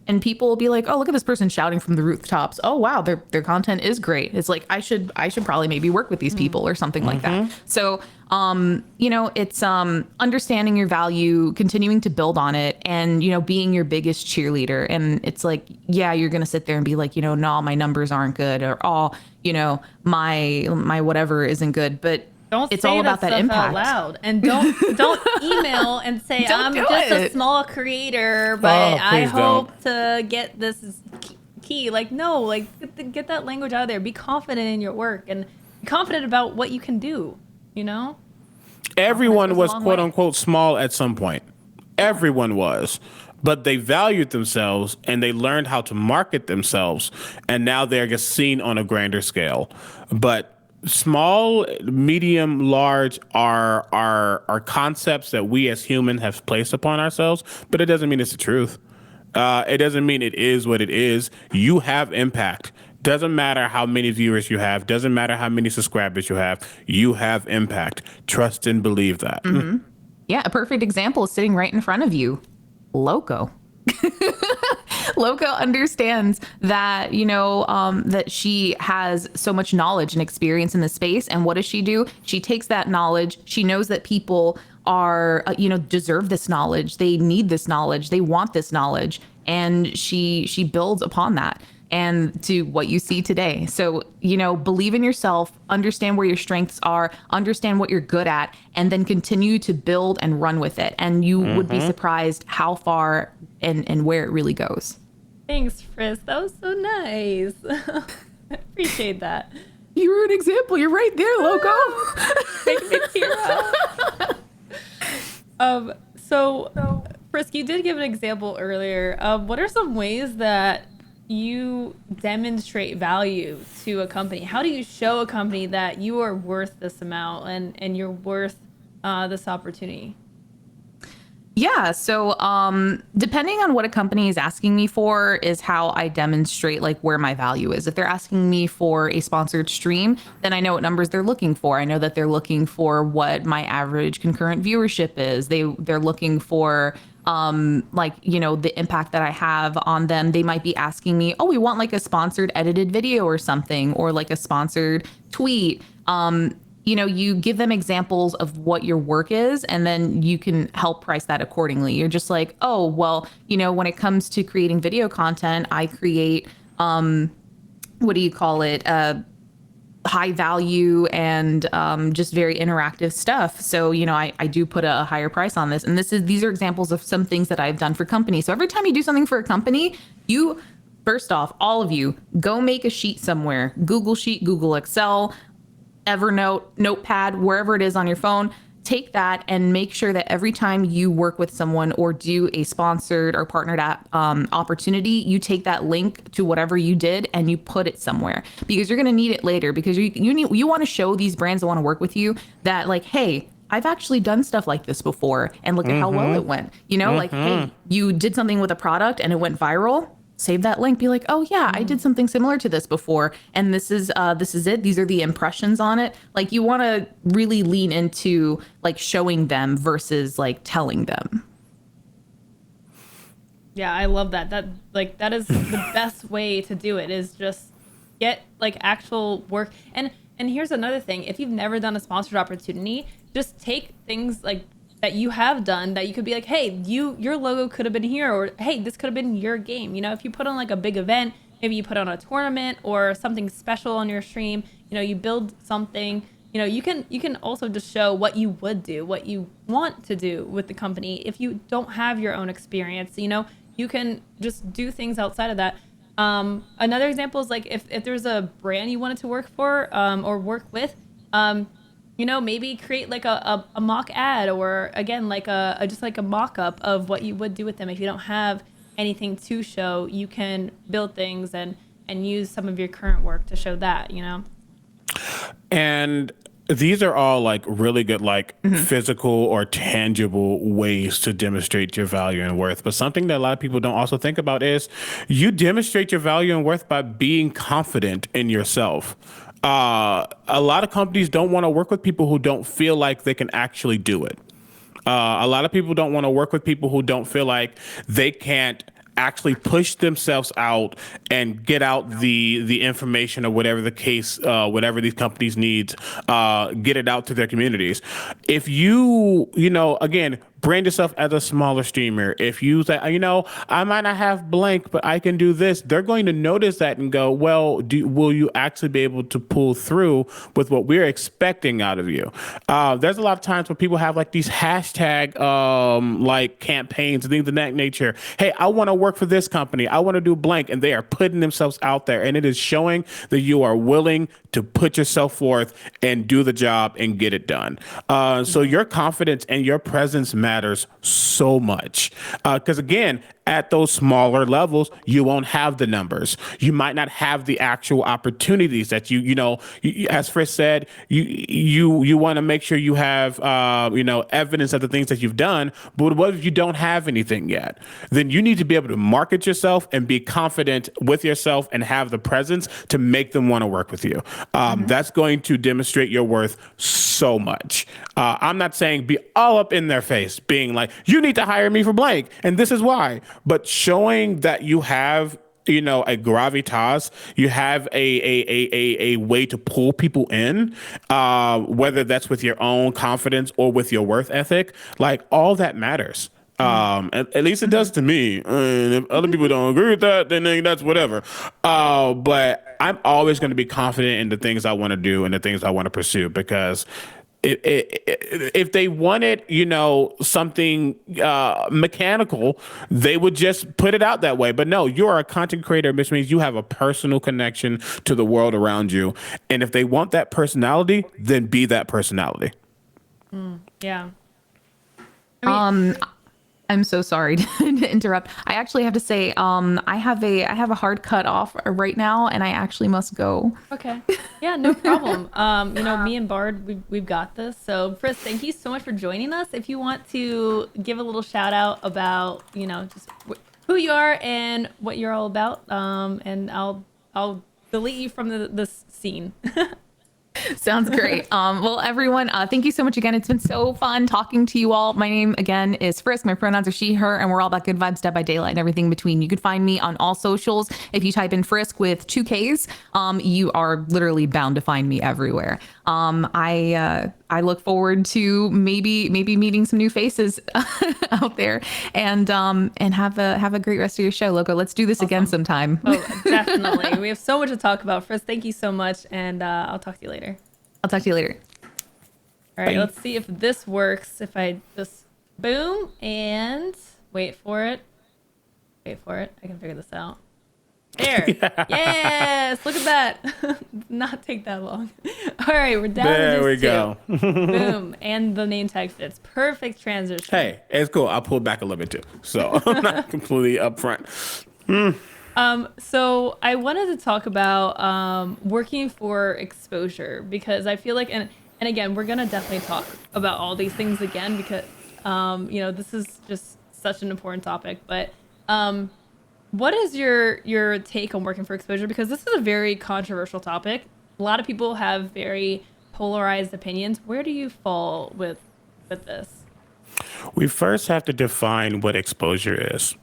and people will be like, oh, look at this person shouting from the rooftops. Oh, wow, their content is great. It's like, I should probably maybe work with these people or something like that. So, it's understanding your value, continuing to build on it, and, being your biggest cheerleader. And it's like, yeah, you're going to sit there and be like, no, my numbers aren't good, or, oh, my whatever isn't good. But it's all about that impact out loud, and don't email and say I'm just a small creator, but I hope to get this key. No, get that language out of there. Be confident in your work and be confident about what you can do. Everyone was quote unquote small at some point. Everyone was. But they valued themselves and they learned how to market themselves, and now they're just seen on a grander scale. But small, medium, large are concepts that we as humans have placed upon ourselves, but it doesn't mean it's the truth. It doesn't mean it is what it is. You have impact. Doesn't matter how many viewers you have. Doesn't matter how many subscribers you have. You have impact. Trust and believe that. Mm-hmm. Yeah, a perfect example is sitting right in front of you. Lowco. Lowco understands that, that she has so much knowledge and experience in the space. And what does she do? She takes that knowledge. She knows that people are, deserve this knowledge. They need this knowledge. They want this knowledge. And she builds upon that and to what you see today. So, believe in yourself, understand where your strengths are, understand what you're good at, and then continue to build and run with it. And you would be surprised how far and where it really goes. Thanks, Friskk. That was so nice. I appreciate that. You were an example. You're right there, Lowco. Make me tear up. So, Friskk, you did give an example earlier. What are some ways that you demonstrate value to a company? How do you show a company that you are worth this amount and you're worth this opportunity? Yeah. So, depending on what a company is asking me for is how I demonstrate where my value is. If they're asking me for a sponsored stream, then I know what numbers they're looking for. I know that they're looking for what my average concurrent viewership is. They're looking for the impact that I have on them. They might be asking me, oh, we want a sponsored edited video or something, or a sponsored tweet. You give them examples of what your work is, and then you can help price that accordingly. You're just like, oh, well, when it comes to creating video content, I create, what do you call it? high value and just very interactive stuff. So, I do put a higher price on this. And these are examples of some things that I've done for companies. So every time you do something for a company, first off, all of you, go make a sheet somewhere, Google Sheet, Google Excel, Evernote, Notepad, wherever it is on your phone. Take that and make sure that every time you work with someone or do a sponsored or partnered opportunity, you take that link to whatever you did and you put it somewhere, because you're going to need it later, because you want to show these brands that want to work with you that, like, hey, I've actually done stuff like this before and look at how well it went. Like, hey, you did something with a product and it went viral. Save that link, be like, oh yeah, I did something similar to this before, and this is it. These are the impressions on it. Like, you want to really lean into like showing them versus like telling them. Yeah, I love that. That is the best way to do it, is just get like actual work. And here's another thing. If you've never done a sponsored opportunity, just take things like that you have done that you could be like, hey, your logo could have been here, or hey, this could have been your game. If you put on like a big event, maybe you put on a tournament or something special on your stream, you build something, you can also just show what you would do, what you want to do with the company. If you don't have your own experience, you can just do things outside of that. Another example is like if there's a brand you wanted to work for or work with, maybe create like a mock ad, or again, like just like a mock-up of what you would do with them. If you don't have anything to show, you can build things and use some of your current work to show that, And these are all like really good, like physical or tangible ways to demonstrate your value and worth. But something that a lot of people don't also think about is you demonstrate your value and worth by being confident in yourself. A lot of companies don't want to work with people who don't feel like they can actually do it. A lot of people don't want to work with people who don't feel like they can't actually push themselves out and get out the information or whatever the case, whatever these companies need, get it out to their communities. If you again, brand yourself as a smaller streamer. If you say, I might not have blank, but I can do this, they're going to notice that and go, well, will you actually be able to pull through with what we're expecting out of you? There's a lot of times where people have like these hashtag like campaigns and things of that nature. Hey, I want to work for this company. I want to do blank. And they are putting themselves out there. And it is showing that you are willing to put yourself forth and do the job and get it done. So your confidence and your presence matters so much. Because again, at those smaller levels, you won't have the numbers. You might not have the actual opportunities that you as Friskk said, you want to make sure you have, evidence of the things that you've done. But what if you don't have anything yet? Then you need to be able to market yourself and be confident with yourself and have the presence to make them want to work with you. That's going to demonstrate your worth so much. I'm not saying be all up in their face, being like, you need to hire me for blank, and this is why. But showing that you have, a gravitas, you have a way to pull people in, whether that's with your own confidence or with your worth ethic, like all that matters. At least it does to me. And if other people don't agree with that, then that's whatever. But I'm always going to be confident in the things I want to do and the things I want to pursue, because if they wanted, something mechanical, they would just put it out that way. But no, you're a content creator, which means you have a personal connection to the world around you. And if they want that personality, then be that personality. Yeah. I'm so sorry to interrupt. I actually have to say, I have a hard cut off right now, and I actually must go. Okay. Yeah, no problem. Me and Bard, we've got this. So, Friskk, thank you so much for joining us. If you want to give a little shout out about, just who you are and what you're all about, and I'll delete you from the scene. Sounds great. Well, everyone, thank you so much again. It's been so fun talking to you all. My name again is Friskk. My pronouns are she, her, and we're all about good vibes, Dead by Daylight, and everything in between. You can find me on all socials. If you type in Friskk with 2 Ks, you are literally bound to find me everywhere. I I look forward to maybe meeting some new faces out there, and have a great rest of your show, Lowco. Let's do this again sometime. Oh, definitely. We have so much to talk about. Friskk, thank you so much, and I'll talk to you later. I'll talk to you later. All right, Bye. let's see if this works. If I just boom and wait for it. Wait for it. I can figure this out. There. Yes. Look at that. Not take that long. All right, we're down There to we just go. two. Boom. And the name tag fits. Perfect transition. Hey, it's cool. I'll pull back a little bit too. So I'm not completely upfront. So I wanted to talk about working for exposure, because I feel like, and again, we're gonna definitely talk about all these things again, because this is just such an important topic. But what is your take on working for exposure? Because this is a very controversial topic. A lot of people have very polarized opinions. Where do you fall with this? We first have to define what exposure is.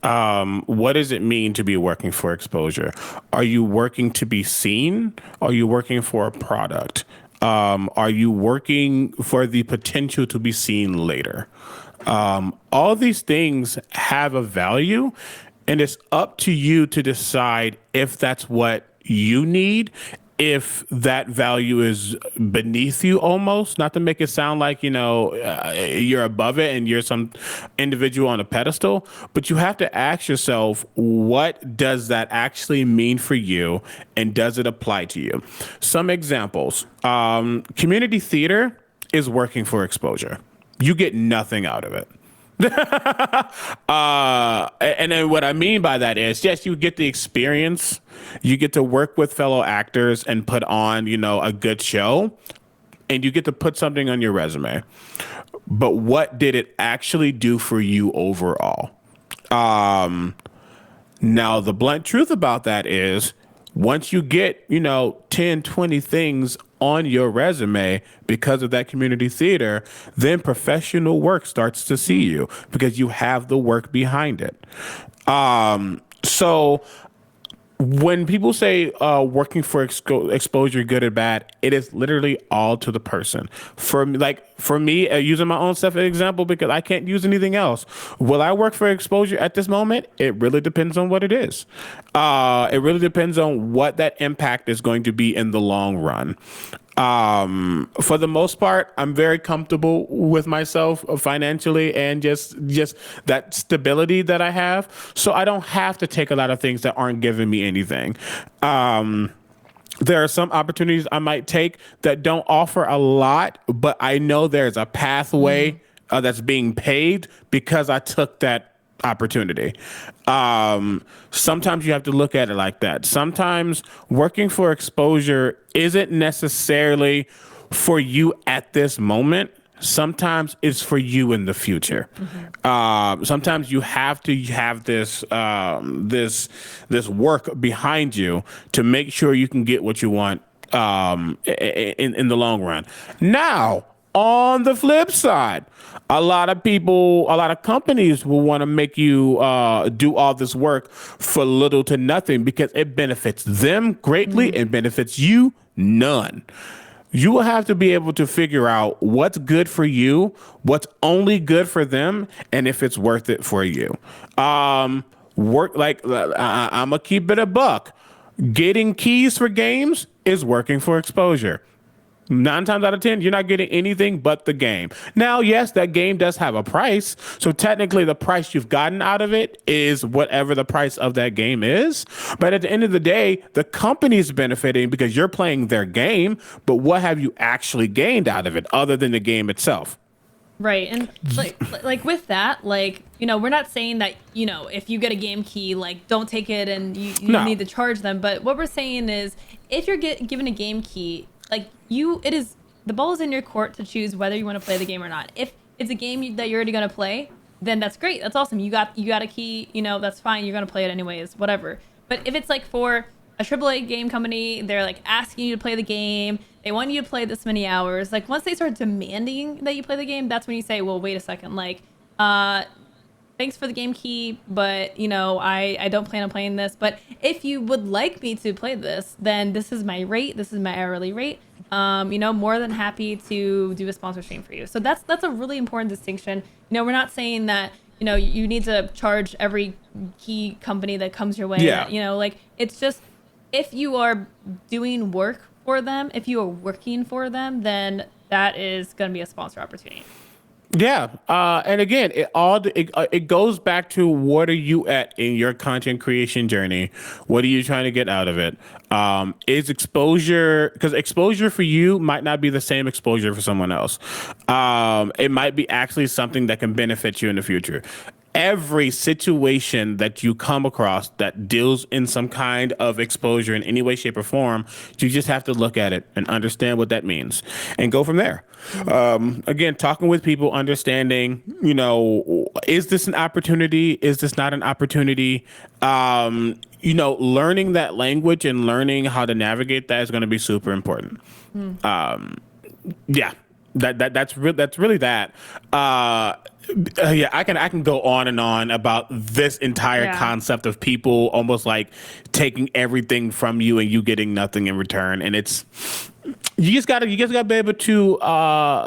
What does it mean to be working for exposure? Are you working to be seen? Are you working for a product? Are you working for the potential to be seen later? All these things have a value, and it's up to you to decide if that's what you need, if that value is beneath you almost, not to make it sound like, you're above it and you're some individual on a pedestal, but you have to ask yourself, what does that actually mean for you, and does it apply to you? Some examples. Community theater is working for exposure. You get nothing out of it. And then what I mean by that is, yes, you get the experience, you get to work with fellow actors and put on, a good show, and you get to put something on your resume. But what did it actually do for you overall? Now, the blunt truth about that is, once you get, 10, 20 things on your resume because of that community theater, then professional work starts to see you because you have the work behind it. So when people say working for exposure, good or bad, it is literally all to the person. For me, using my own self as an example, because I can't use anything else. Will I work for exposure at this moment? It really depends on what it is. It really depends on what that impact is going to be in the long run. For the most part, I'm very comfortable with myself financially and just that stability that I have. So I don't have to take a lot of things that aren't giving me anything. There are some opportunities I might take that don't offer a lot, but I know there's a pathway that's being paved because I took that opportunity. Sometimes you have to look at it like that. Sometimes working for exposure isn't necessarily for you at this moment. Sometimes it's for you in the future. Sometimes you have to have this work behind you to make sure you can get what you want in the long run. Now, on the flip side, a lot of companies will want to make you do all this work for little to nothing because it benefits them greatly and benefits you none. You will have to be able to figure out what's good for you, what's only good for them, and if it's worth it for you. I'm gonna keep it a buck. Getting keys for games is working for exposure. 9 times out of 10, you're not getting anything but the game. Now, yes, that game does have a price. So technically the price you've gotten out of it is whatever the price of that game is. But at the end of the day, the company's benefiting because you're playing their game. But what have you actually gained out of it other than the game itself? Right. And like with that, we're not saying that, if you get a game key, don't take it and you No. need to charge them. But what we're saying is, if you're given a game key, the ball is in your court to choose whether you want to play the game or not. If it's a game that you're already going to play, then that's great. That's awesome. You got a key, that's fine. You're going to play it anyways, whatever. But if it's for a AAA game company, they're asking you to play the game. They want you to play this many hours. Once they start demanding that you play the game, that's when you say, well, wait a second. Thanks for the game key, but I don't plan on playing this. But if you would like me to play this, then this is my rate. This is my hourly rate. more than happy to do a sponsor stream for you. So that's a really important distinction. We're not saying that, you need to charge every key company that comes your way. Yeah. It's just, if you are doing work for them, if you are working for them, then that is going to be a sponsor opportunity. Yeah, and again, it goes back to, what are you at in your content creation journey? What are you trying to get out of it? Is exposure, because exposure for you might not be the same exposure for someone else. It might be actually something that can benefit you in the future. Every situation that you come across that deals in some kind of exposure in any way, shape, or form, you just have to look at it and understand what that means and go from there. Again, talking with people, understanding, is this an opportunity? Is this not an opportunity? Learning that language and learning how to navigate that is going to be super important. Yeah. That's really that. Yeah, I can go on and on about this entire concept of people almost like taking everything from you and you getting nothing in return. And you just gotta be able to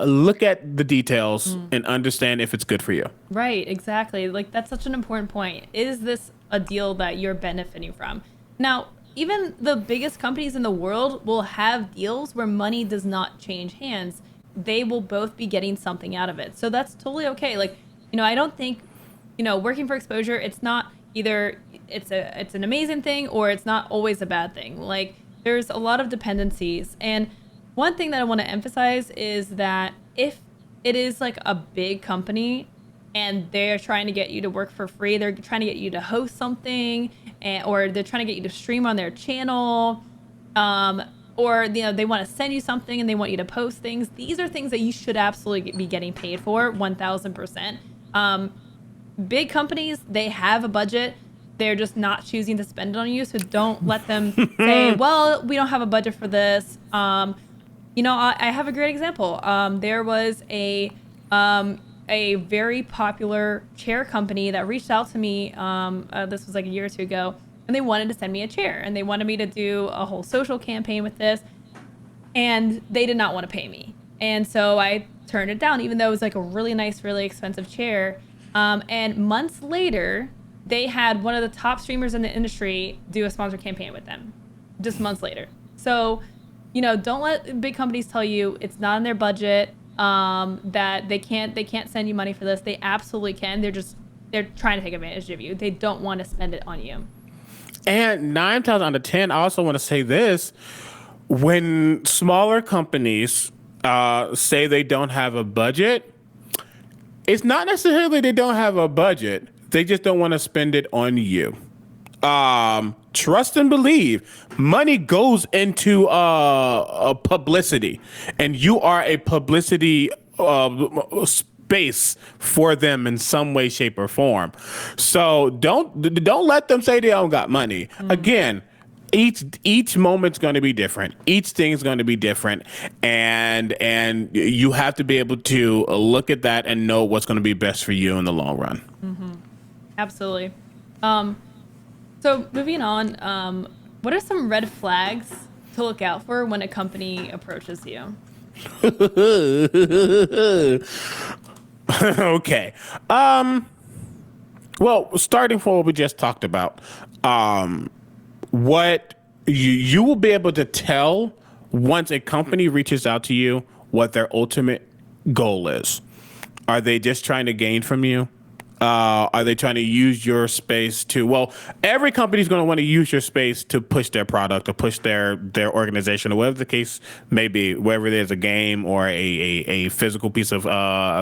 look at the details and understand if it's good for you. Right, exactly. That's such an important point. Is this a deal that you're benefiting from? Now, even the biggest companies in the world will have deals where money does not change hands. They will both be getting something out of it. So that's totally okay. I don't think, working for exposure, it's not either it's an amazing thing or it's not always a bad thing. There's a lot of dependencies. And one thing that I want to emphasize is that if it is a big company and they're trying to get you to work for free, they're trying to get you to host something, or they're trying to get you to stream on their channel, or they want to send you something and they want you to post things. These are things that you should absolutely be getting paid for, 1,000%. Big companies, they have a budget. They're just not choosing to spend it on you. So don't let them say, well, we don't have a budget for this. I have a great example. There was a very popular chair company that reached out to me. This was a year or two ago. And they wanted to send me a chair, and they wanted me to do a whole social campaign with this, and they did not want to pay me. And so I turned it down, even though it was a really nice, really expensive chair. And months later, they had one of the top streamers in the industry do a sponsor campaign with them, just months later. So, don't let big companies tell you it's not in their budget, that they can't send you money for this. They absolutely can. They're trying to take advantage of you. They don't want to spend it on you. And 9 times out of 10, I also want to say this: when smaller companies say they don't have a budget, it's not necessarily they don't have a budget. They just don't want to spend it on you. Trust and believe, money goes into publicity, and you are a publicity space for them in some way, shape, or form. So don't let them say they don't got money. Again, each moment's going to be different. Each thing's going to be different, and you have to be able to look at that and know what's going to be best for you in the long run. Absolutely. So moving on, what are some red flags to look out for when a company approaches you? Okay. Well, starting from what we just talked about, what you will be able to tell once a company reaches out to you what their ultimate goal is. Are they just trying to gain from you? Are they trying to use your space to, well, every company is going to want to use your space to push their product or push their organization or whatever the case may be, whether there's a game or a physical piece of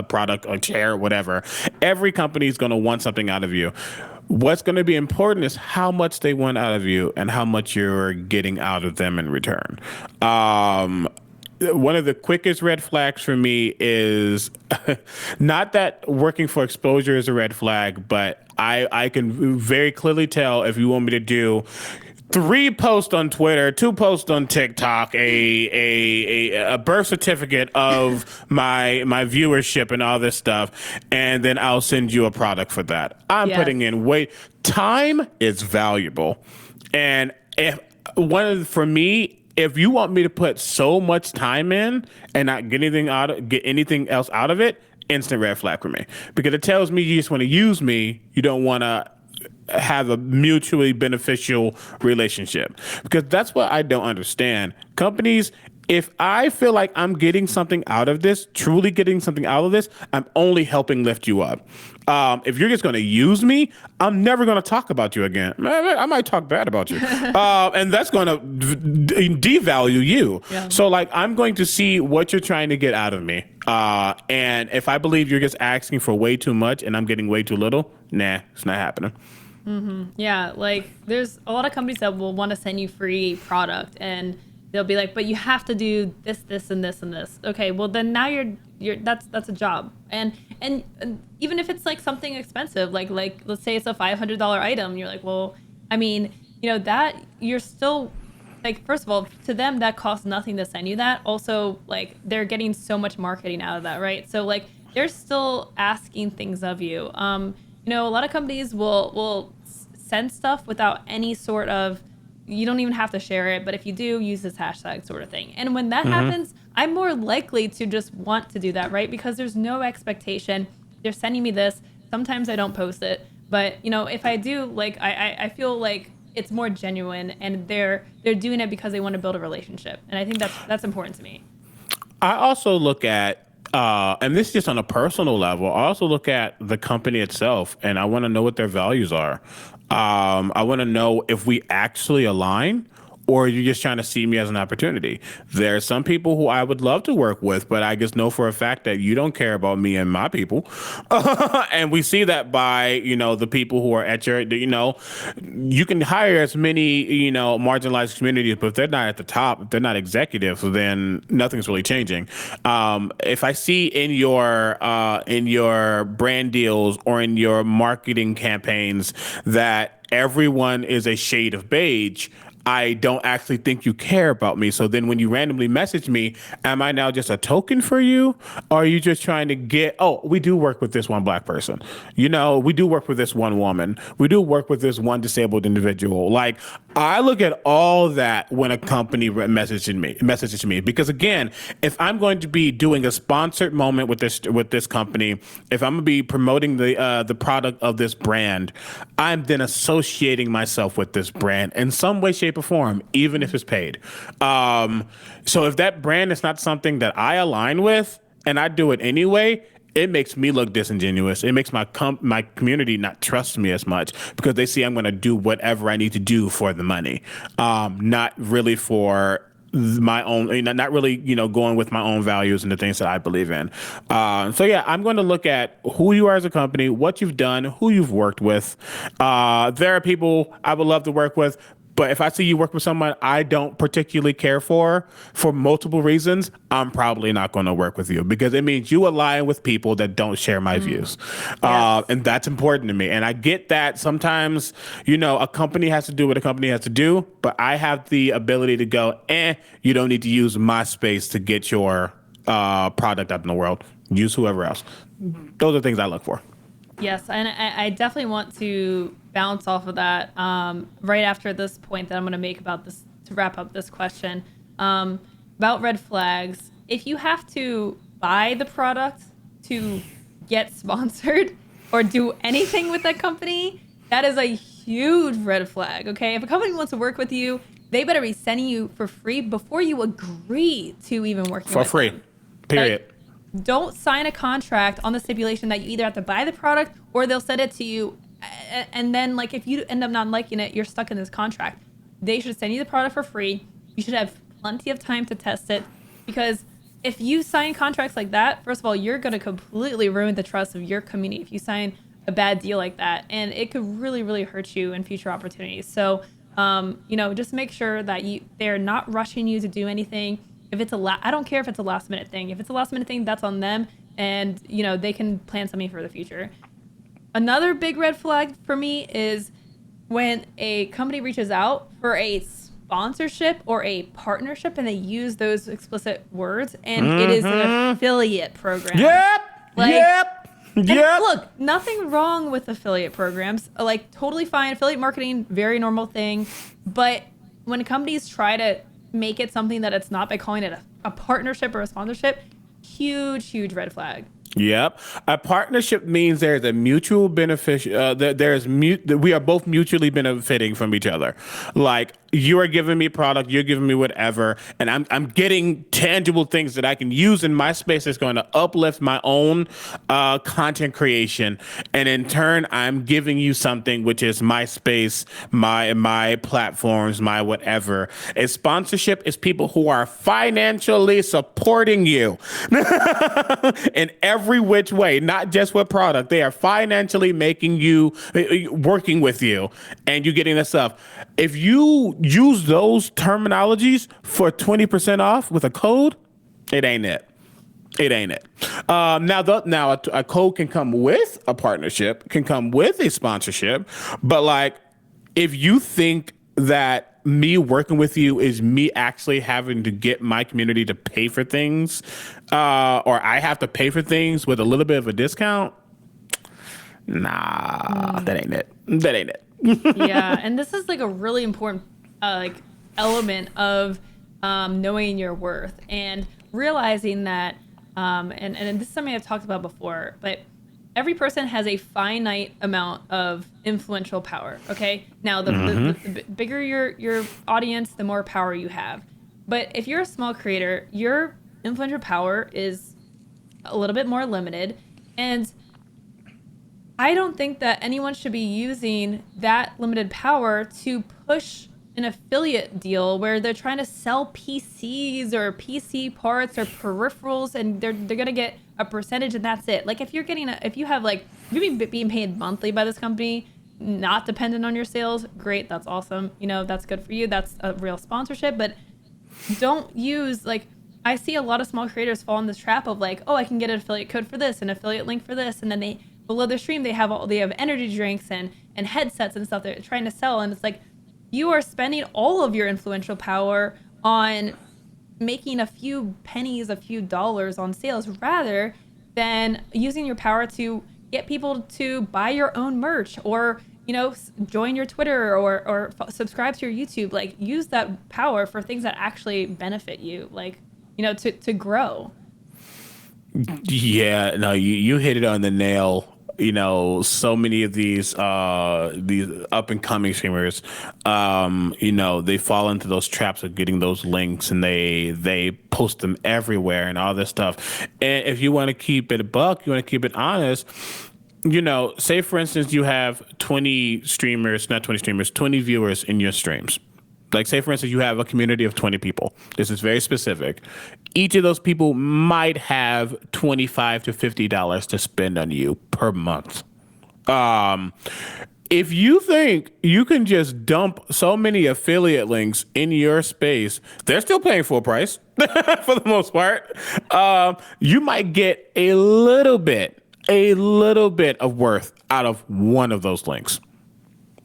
product or chair or whatever. Every company is going to want something out of you. What's going to be important is how much they want out of you and how much you're getting out of them in return. One of the quickest red flags for me is not that working for exposure is a red flag, but I can very clearly tell if you want me to do 3 posts on Twitter, 2 posts on TikTok, a birth certificate of my viewership and all this stuff, and then I'll send you a product for that. I'm putting in time is valuable. And for me, if you want me to put so much time in and not get anything else out of it, instant red flag for me, because it tells me you just want to use me. You don't want to have a mutually beneficial relationship, because that's what I don't understand. Companies, if I feel like I'm getting something out of this, truly getting something out of this, I'm only helping lift you up. If you're just going to use me, I'm never going to talk about you again. I might talk bad about you. And that's going to devalue you. Yeah. So like, I'm going to see what you're trying to get out of me. And if I believe you're just asking for way too much and I'm getting way too little, nah, it's not happening. Mm-hmm. Yeah. Like there's a lot of companies that will want to send you free product, and they'll be like, but you have to do this, this, and this, and this. Okay, well then now that's a job. And even if it's like something expensive, like let's say it's a $500 item, you're like, well, I mean, that you're still like, first of all, to them that costs nothing to send you that. Also, like they're getting so much marketing out of that, right? So like they're still asking things of you. A lot of companies will send stuff without any sort of, you don't even have to share it, but if you do, use this hashtag sort of thing. And when that happens, I'm more likely to just want to do that, right? Because there's no expectation. They're sending me this. Sometimes I don't post it, but if I do, like I feel like it's more genuine, and they're doing it because they want to build a relationship. And I think that's important to me. I also look at, and this is just on a personal level, I also look at the company itself, and I want to know what their values are. I want to know if we actually align, or you're just trying to see me as an opportunity. There are some people who I would love to work with, but I just know for a fact that you don't care about me and my people. And we see that by, the people who are at your, you can hire as many, marginalized communities, but if they're not at the top, if they're not executives, then nothing's really changing. If I see in your brand deals or in your marketing campaigns that everyone is a shade of beige, I don't actually think you care about me. So then when you randomly message me, am I now just a token for you? Or are you just trying to get, we do work with this one black person. We do work with this one woman. We do work with this one disabled individual. Like, I look at all that when a company messages me. Because again, if I'm going to be doing a sponsored moment with this company, if I'm going to be promoting the product of this brand, I'm then associating myself with this brand in some way, shape, or form, even if it's paid. So if that brand is not something that I align with and I do it anyway, it makes me look disingenuous. It makes my community not trust me as much, because they see I'm going to do whatever I need to do for the money, not really for my own, not really, going with my own values and the things that I believe in. So yeah, I'm going to look at who you are as a company, what you've done, who you've worked with. There are people I would love to work with, but if I see you work with someone I don't particularly care for multiple reasons, I'm probably not going to work with you, because it means you align with people that don't share my views. Yes. And that's important to me. And I get that sometimes, a company has to do what a company has to do, but I have the ability to go, you don't need to use my space to get your product out in the world. Use whoever else. Those are things I look for. Yes, and I definitely want to bounce off of that right after this point that I'm going to make about this, to wrap up this question, about red flags. If you have to buy the product to get sponsored or do anything with that company, that is a huge red flag, okay? If a company wants to work with you, they better be sending you for free before you agree to even working with them. For free, period. Like, don't sign a contract on the stipulation that you either have to buy the product or they'll send it to you. And then, like, if you end up not liking it, you're stuck in this contract. They should send you the product for free. You should have plenty of time to test it, because if you sign contracts like that, first of all, you're going to completely ruin the trust of your community if you sign a bad deal like that. And it could really, really hurt you in future opportunities. So, just make sure that they're not rushing you to do anything. If it's I don't care if it's a last minute thing. If it's a last minute thing, that's on them, and they can plan something for the future. Another big red flag for me is when a company reaches out for a sponsorship or a partnership and they use those explicit words, and it is an affiliate program. Yep. Look, nothing wrong with affiliate programs. Like, totally fine. Affiliate marketing, very normal thing. But when companies try to make it something that it's not by calling it a partnership or a sponsorship, huge red flag. Yep. A partnership means there's a mutual benefit. We are both mutually benefiting from each other. Like, you are giving me product, you're giving me whatever, and I'm getting tangible things that I can use in my space that's going to uplift my own content creation. And in turn, I'm giving you something which is my space, my platforms, my whatever. A sponsorship is people who are financially supporting you in every which way, not just with product. They are financially making you, working with you, and you're getting this stuff. If you use those terminologies for 20% off with a code, it ain't it. It ain't it. Now a code can come with a partnership, can come with a sponsorship, but like, if you think that me working with you is me actually having to get my community to pay for things, or I have to pay for things with a little bit of a discount, nah, that ain't it. That ain't it. Yeah, and this is like a really important like element of knowing your worth and realizing that, and this is something I've talked about before, but every person has a finite amount of influential power. Okay, now the bigger your audience, the more power you have. But if you're a small creator, your influential power is a little bit more limited, and I don't think that anyone should be using that limited power to push an affiliate deal where they're trying to sell PCs or PC parts or peripherals, and they're gonna get a percentage and that's it. Like, if you're being paid monthly by this company, not dependent on your sales, great, that's awesome. You know, that's good for you. That's a real sponsorship. But don't use, like, I see a lot of small creators fall in this trap of like, oh, I can get an affiliate code for this, an affiliate link for this, and then they below their stream they have energy drinks and headsets and stuff they're trying to sell, and it's like, you are spending all of your influential power on making a few pennies, a few dollars on sales, rather than using your power to get people to buy your own merch, or, you know, join your Twitter, or subscribe to your YouTube. Like, use that power for things that actually benefit you, like, you know, to grow. Yeah, no, you hit it on the nail. You know, so many of these up and coming streamers, you know, they fall into those traps of getting those links, and they post them everywhere and all this stuff. And if you want to keep it a buck, you want to keep it honest, you know, say for instance you have 20 viewers in your streams. Like, say, for instance, you have a community of 20 people. This is very specific. Each of those people might have $25 to $50 to spend on you per month. If you think you can just dump so many affiliate links in your space, they're still paying full price for the most part. You might get a little bit of worth out of one of those links.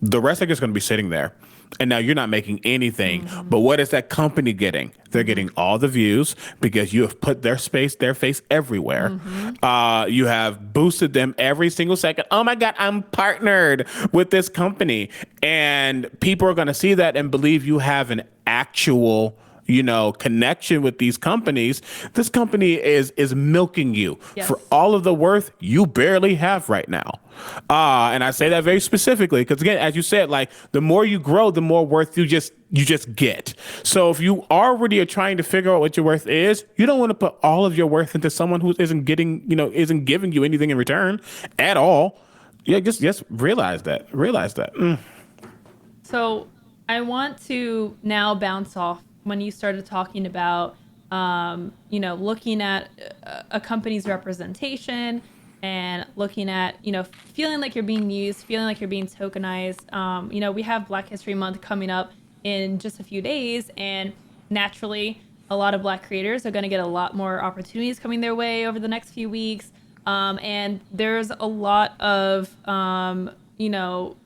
The rest are just going to be sitting there. And now you're not making anything. Mm-hmm. But what is that company getting? They're getting all the views because you have put their face everywhere. Mm-hmm. You have boosted them every single second. Oh my God, I'm partnered with this company. And people are going to see that and believe you have an actual, you know, connection with these companies. This company is milking you for all of the worth you barely have right now. And I say that very specifically because, again, as you said, like, the more you grow, the more worth you just get. So if you already are trying to figure out what your worth is, you don't want to put all of your worth into someone who isn't giving you anything in return at all. Yeah, just realize that. So I want to now bounce off when you started talking about, you know, looking at a company's representation and looking at, you know, feeling like you're being used, feeling like you're being tokenized. You know, we have Black History Month coming up in just a few days, and naturally, a lot of Black creators are going to get a lot more opportunities coming their way over the next few weeks. And there's a lot of, you know,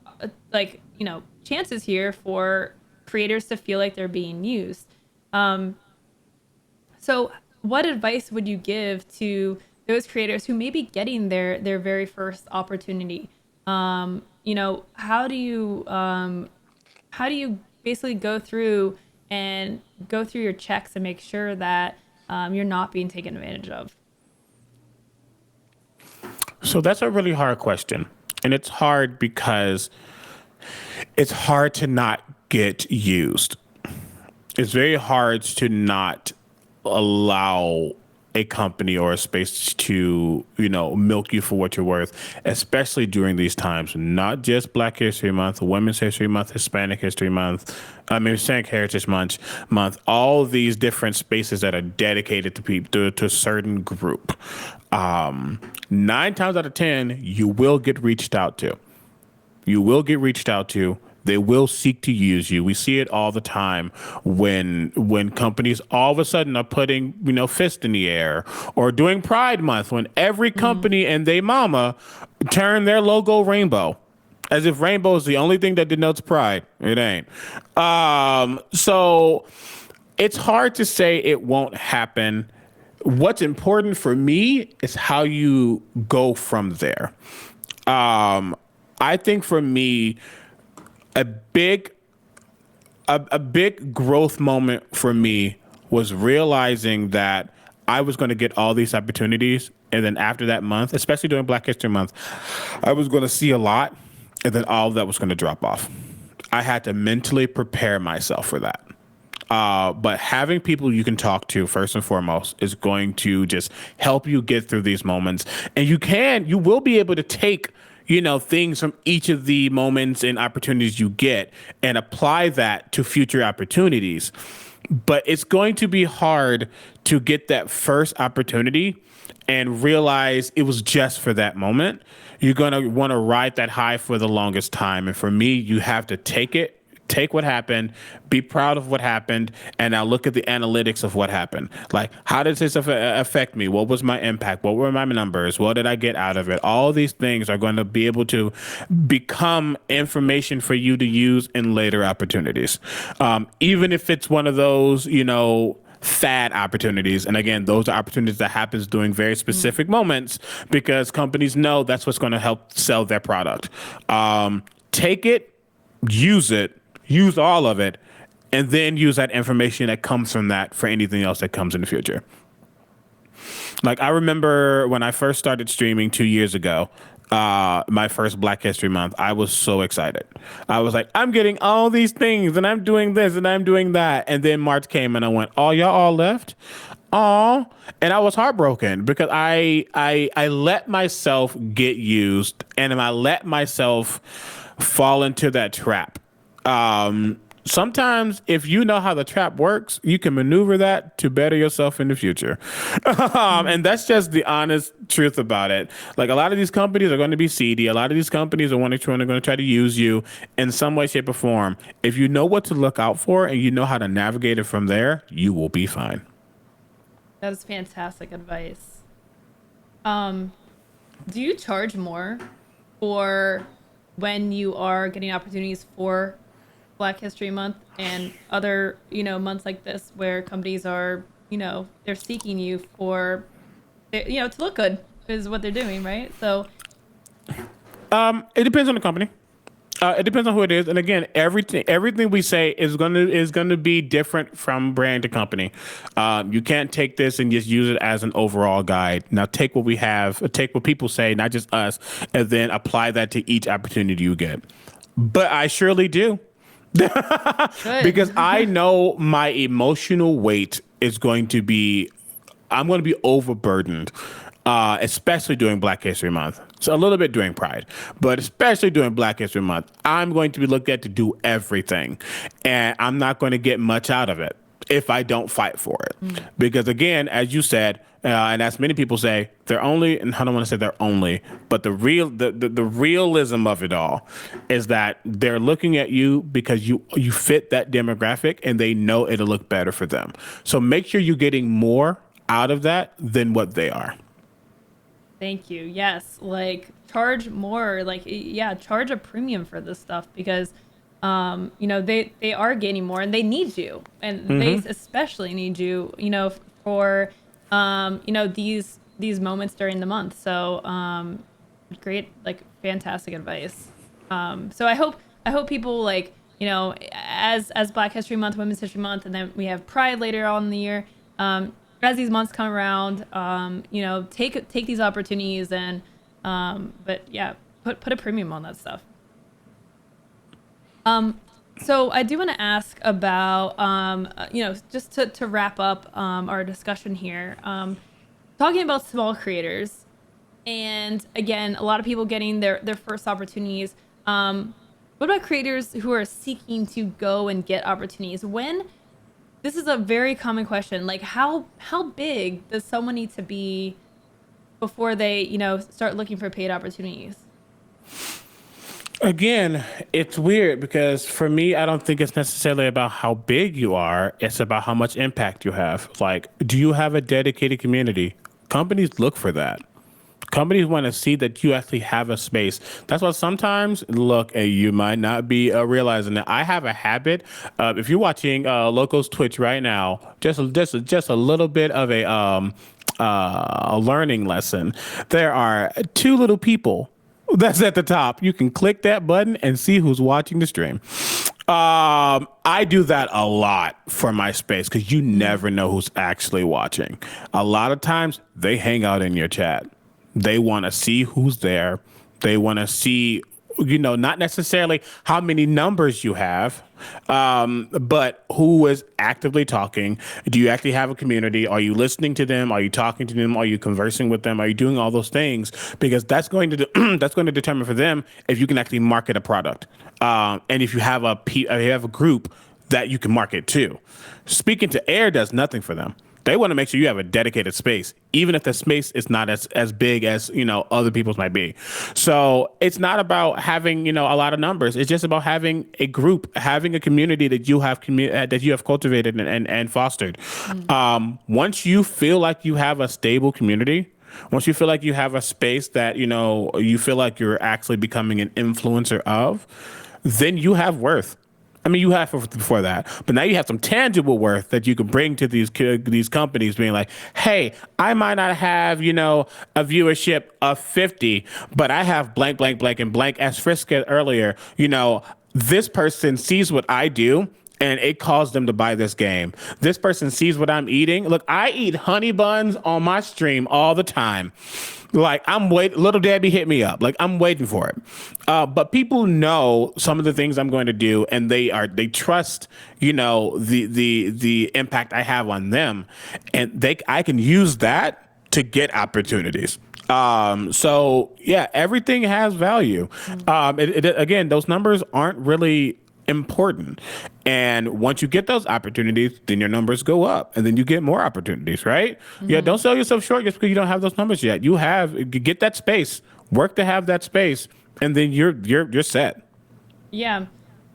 chances here for creators to feel like they're being used. So what advice would you give to those creators who may be getting their very first opportunity? You know, how do you basically go through and go through your checks and make sure that you're not being taken advantage of? So that's a really hard question. And it's hard because it's hard to not get used. It's very hard to not allow a company or a space to, milk you for what you're worth, especially during these times. Not just Black History Month, Women's History Month, Hispanic History Month, Hispanic Heritage Month, all these different spaces that are dedicated to people, to a certain group. 9 times out of 10, you will get reached out to. You will get reached out to. They will seek to use you. We see it all the time when companies all of a sudden are putting, fist in the air, or doing Pride Month when every company and they mama turn their logo rainbow, as if rainbow is the only thing that denotes pride. It ain't. So it's hard to say it won't happen. What's important for me is how you go from there. I think for me, a big growth moment for me was realizing that I was going to get all these opportunities, and then after that month, especially during Black History Month, I was going to see a lot, and then all of that was going to drop off. I had to mentally prepare myself for that. But having people you can talk to first and foremost is going to just help you get through these moments, and you will be able to take things from each of the moments and opportunities you get and apply that to future opportunities. But it's going to be hard to get that first opportunity and realize it was just for that moment. You're going to want to ride that high for the longest time. And for me, you have to take what happened, be proud of what happened, and now look at the analytics of what happened. Like, how did this affect me? What was my impact? What were my numbers? What did I get out of it? All these things are going to be able to become information for you to use in later opportunities. Even if it's one of those, fad opportunities. And again, those are opportunities that happens during very specific moments because companies know that's what's going to help sell their product. Take it, use all of it, and then use that information that comes from that for anything else that comes in the future. Like, I remember when I first started streaming 2 years ago, my first Black History Month, I was so excited. I was like, I'm getting all these things, and I'm doing this, and I'm doing that. And then March came, and I went, oh, y'all all left? Oh, and I was heartbroken because I let myself get used, and I let myself fall into that trap. Sometimes if you know how the trap works, you can maneuver that to better yourself in the future. And that's just the honest truth about it. Like, a lot of these companies are going to be seedy. A lot of these companies are going to try to use you in some way, shape, or form. If you know what to look out for and you know how to navigate it from there, you will be fine. That is fantastic advice. Do you charge more for when you are getting opportunities for Black History Month and other, months like this where companies are, they're seeking you for, to look good is what they're doing, right? So, it depends on the company. It depends on who it is, and again, everything we say is gonna be different from brand to company. You can't take this and just use it as an overall guide. Now, take what we have, take what people say, not just us, and then apply that to each opportunity you get. But I surely do. Because I know my emotional weight is going to be, I'm going to be overburdened, especially during Black History Month. So a little bit during Pride, but especially during Black History Month, I'm going to be looked at to do everything, and I'm not going to get much out of it if I don't fight for it. Because again, as you said, and as many people say, they're only, and I don't want to say they're only, but the realism of it all is that they're looking at you because you fit that demographic and they know it'll look better for them. So make sure you're getting more out of that than what they are. Thank you. Yes. Like, charge more, charge a premium for this stuff because, they are gaining more and they need you, and they especially need you, for, these moments during the month. So, great, fantastic advice. So I hope people as Black History Month, Women's History Month, and then we have Pride later on in the year. As these months come around, take these opportunities and, but yeah, put a premium on that stuff. So I do want to ask about, just to wrap up our discussion here, talking about small creators, and again, a lot of people getting their first opportunities. What about creators who are seeking to go and get opportunities? This is a very common question. Like, how big does someone need to be before they, start looking for paid opportunities? Again, it's weird because for me, I don't think it's necessarily about how big you are. It's about how much impact you have. Like, do you have a dedicated community? Companies look for that. Companies want to see that you actually have a space. That's why sometimes, look, you might not be realizing that. I have a habit of, if you're watching Lowco's Twitch right now, just a little bit of a learning lesson. There are two little people that's at the top. You can click that button and see who's watching the stream. I do that a lot for my space because you never know who's actually watching. A lot of times they hang out in your chat. They want to see who's there. They want to see, not necessarily how many numbers you have, but who is actively talking. Do you actually have a community? Are you listening to them? Are you talking to them? Are you conversing with them? Are you doing all those things? Because that's going to determine for them if you can actually market a product, and if you have a group that you can market to. Speaking to air does nothing for them. They want to make sure you have a dedicated space, even if the space is not as big as, other people's might be. So it's not about having, a lot of numbers. It's just about having a group, having a community that you have cultivated and fostered. Once you feel like you have a stable community, once you feel like you have a space that, you feel like you're actually becoming an influencer of, then you have worth. I mean, you have before that, but now you have some tangible worth that you can bring to these companies, being like, hey, I might not have, a viewership of 50, but I have blank, blank, blank, and blank. As Friskk said earlier, this person sees what I do, and it caused them to buy this game. This person sees what I'm eating. Look, I eat honey buns on my stream all the time. Like, I'm waiting. Little Debbie hit me up. Like, I'm waiting for it. But people know some of the things I'm going to do, and they trust, the impact I have on them, and I can use that to get opportunities. So yeah, everything has value. Again, those numbers aren't really important. And once you get those opportunities, then your numbers go up, and then you get more opportunities, right? Mm-hmm. Yeah, don't sell yourself short just because you don't have those numbers yet. You get that space, work to have that space, and then you're set. Yeah.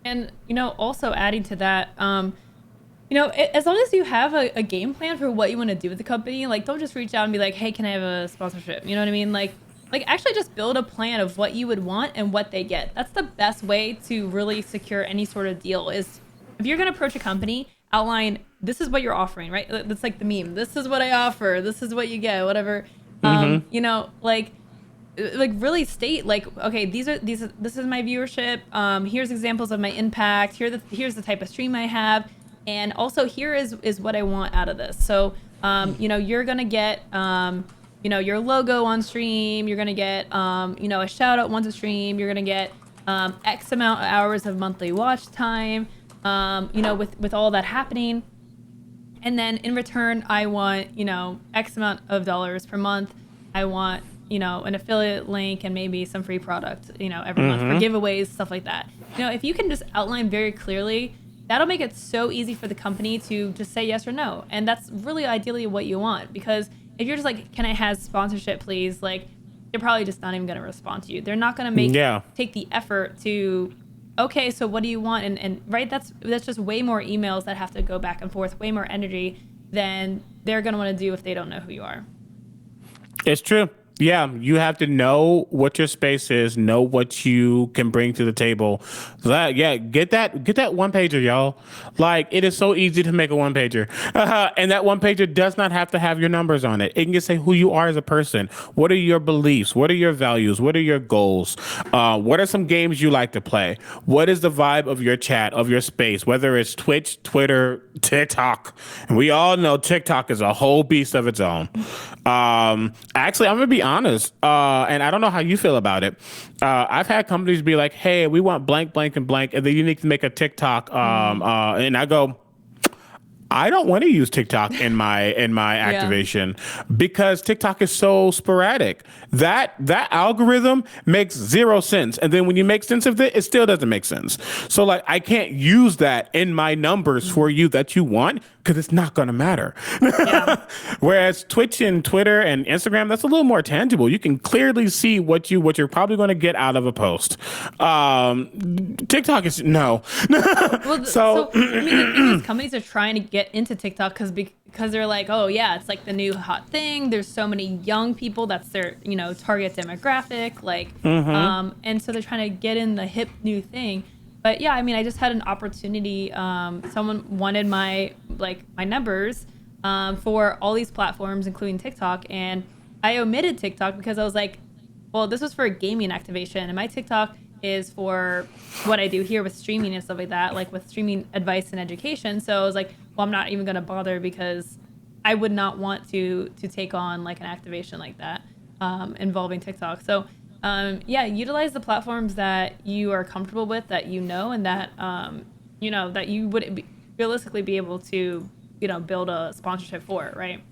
And, also adding to that, as long as you have a game plan for what you want to do with the company, like, don't just reach out and be like, hey, can I have a sponsorship? You know what I mean? Like actually just build a plan of what you would want and what they get. That's the best way to really secure any sort of deal. Is if you're going to approach a company, outline, this is what you're offering, right? That's like the meme. This is what I offer. This is what you get, whatever. Mm-hmm. Like really state, like, okay, this is my viewership. Here's examples of my impact. Here's the type of stream I have. And also here is what I want out of this. So, you're going to get, your logo on stream. You're going to get, a shout out once a stream. You're going to get X amount of hours of monthly watch time, with all that happening. And then in return, I want, X amount of dollars per month. I want, an affiliate link and maybe some free product, every month for giveaways, stuff like that. If you can just outline very clearly, that'll make it so easy for the company to just say yes or no. And that's really ideally what you want, because if you're just like, can I have sponsorship, please? Like, they're probably just not even going to respond to you. They're not going to take the effort to, okay, so what do you want? And right, that's just way more emails that have to go back and forth, way more energy than they're going to want to do if they don't know who you are. It's true. Yeah, you have to know what your space is, know what you can bring to the table. Get that one pager, y'all. Like, it is so easy to make a one pager, and that one pager does not have to have your numbers on it. It can just say who you are as a person. What are your beliefs? What are your values? What are your goals? What are some games you like to play? What is the vibe of your chat, of your space? Whether it's Twitch, Twitter, TikTok, and we all know TikTok is a whole beast of its own. Actually, I'm gonna be honest, and I don't know how you feel about it. I've had companies be like, "Hey, we want blank, blank, and blank," and then you need to make a TikTok. And I go, I don't want to use TikTok in my activation because TikTok is so sporadic. That algorithm makes zero sense, and then when you make sense of it, it still doesn't make sense. So like, I can't use that in my numbers for you that you want because it's not going to matter. Whereas Twitch and Twitter and Instagram, that's a little more tangible. You can clearly see what you're probably going to get out of a post. TikTok is no. Well, so I mean, these companies are trying to get into TikTok because they're like, oh yeah, it's like the new hot thing. There's so many young people, that's their target demographic, like and so they're trying to get in the hip new thing. But yeah, I mean, I just had an opportunity. Someone wanted my numbers for all these platforms, including TikTok, and I omitted TikTok because I was like, well, this was for a gaming activation, and my TikTok is for what I do here with streaming and stuff like that, like with streaming advice and education. So I was like, well, I'm not even going to bother because I would not want to take on like an activation like that involving TikTok. So utilize the platforms that you are comfortable with, that and that that you would realistically be able to build a sponsorship for, right?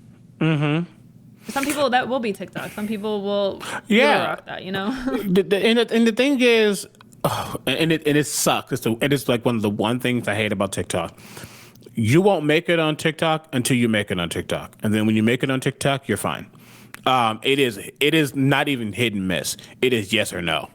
Some people that will be TikTok. Some people will rock that, and the thing is, and it sucks. It's like one of the one things I hate about TikTok. You won't make it on TikTok until you make it on TikTok, and then when you make it on TikTok, you're fine. It is not even hit and miss. It is yes or no.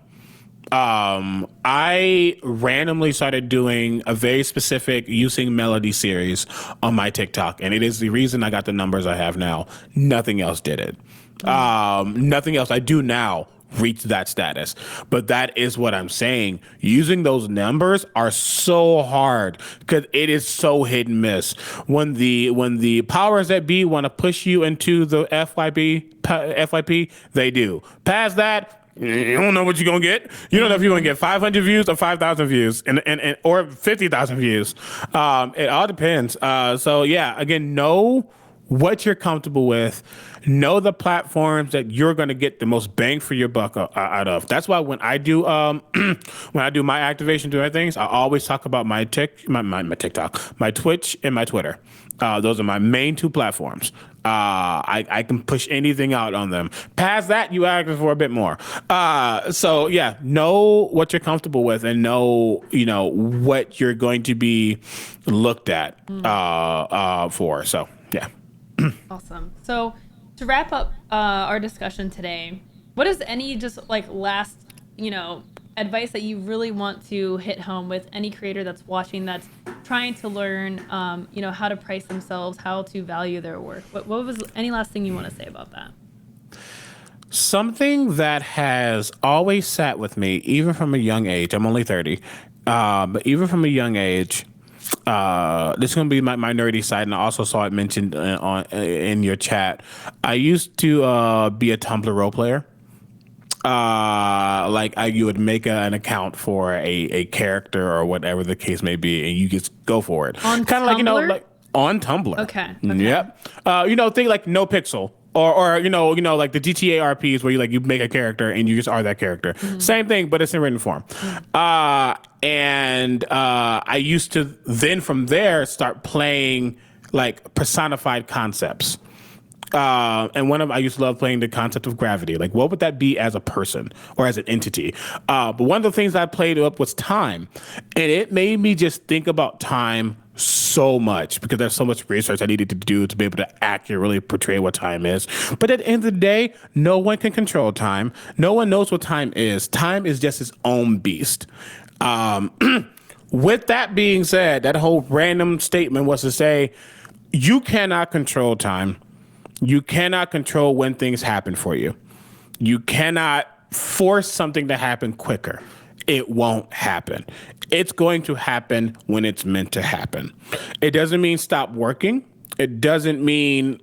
I randomly started doing a very specific using melody series on my TikTok, and it is the reason I got the numbers I have now. Nothing else did it. Nothing else I do now reached that status. But that is what I'm saying. Using those numbers are so hard because it is so hit and miss. When the powers that be want to push you into the FYP, they do. Past that, you don't know what you're going to get. You don't know if you're going to get 500 views or 5,000 views and or 50,000 views. It all depends. So yeah, again, know what you're comfortable with. Know the platforms that you're going to get the most bang for your buck out of. That's why when I do my activation doing things, I always talk about my TikTok, my Twitch, and my Twitter. Those are my main two platforms. I can push anything out on them. Past that, you ask for a bit more. So yeah, know what you're comfortable with and know what you're going to be looked at for. So yeah. Awesome. So to wrap up our discussion today, what is any just like last advice that you really want to hit home with any creator that's watching, that's trying to learn how to price themselves, how to value their work? What was any last thing you want to say about that? Something that has always sat with me, even from a young age. I'm only 30, but even from a young age, this is going to be my nerdy side, and I also saw it mentioned in your chat. I used to be a Tumblr role player. You would make an account for a character or whatever the case may be, and you just go for it. On kind of like on Tumblr. Okay. Yep. Think like No Pixel. Or like the GTA RPs where you make a character and you just are that character. Mm-hmm. Same thing, but it's in written form. And I used to then from there start playing like personified concepts. And I used to love playing the concept of gravity. Like, what would that be as a person or as an entity? But one of the things I played up was time, and it made me just think about time so much because there's so much research I needed to do to be able to accurately portray what time is. But at the end of the day, no one can control time. No one knows what time is. Time is just its own beast. With that being said, that whole random statement was to say, you cannot control time. You cannot control when things happen for you. You cannot force something to happen quicker. It won't happen. It's going to happen when it's meant to happen. It doesn't mean stop working. It doesn't mean,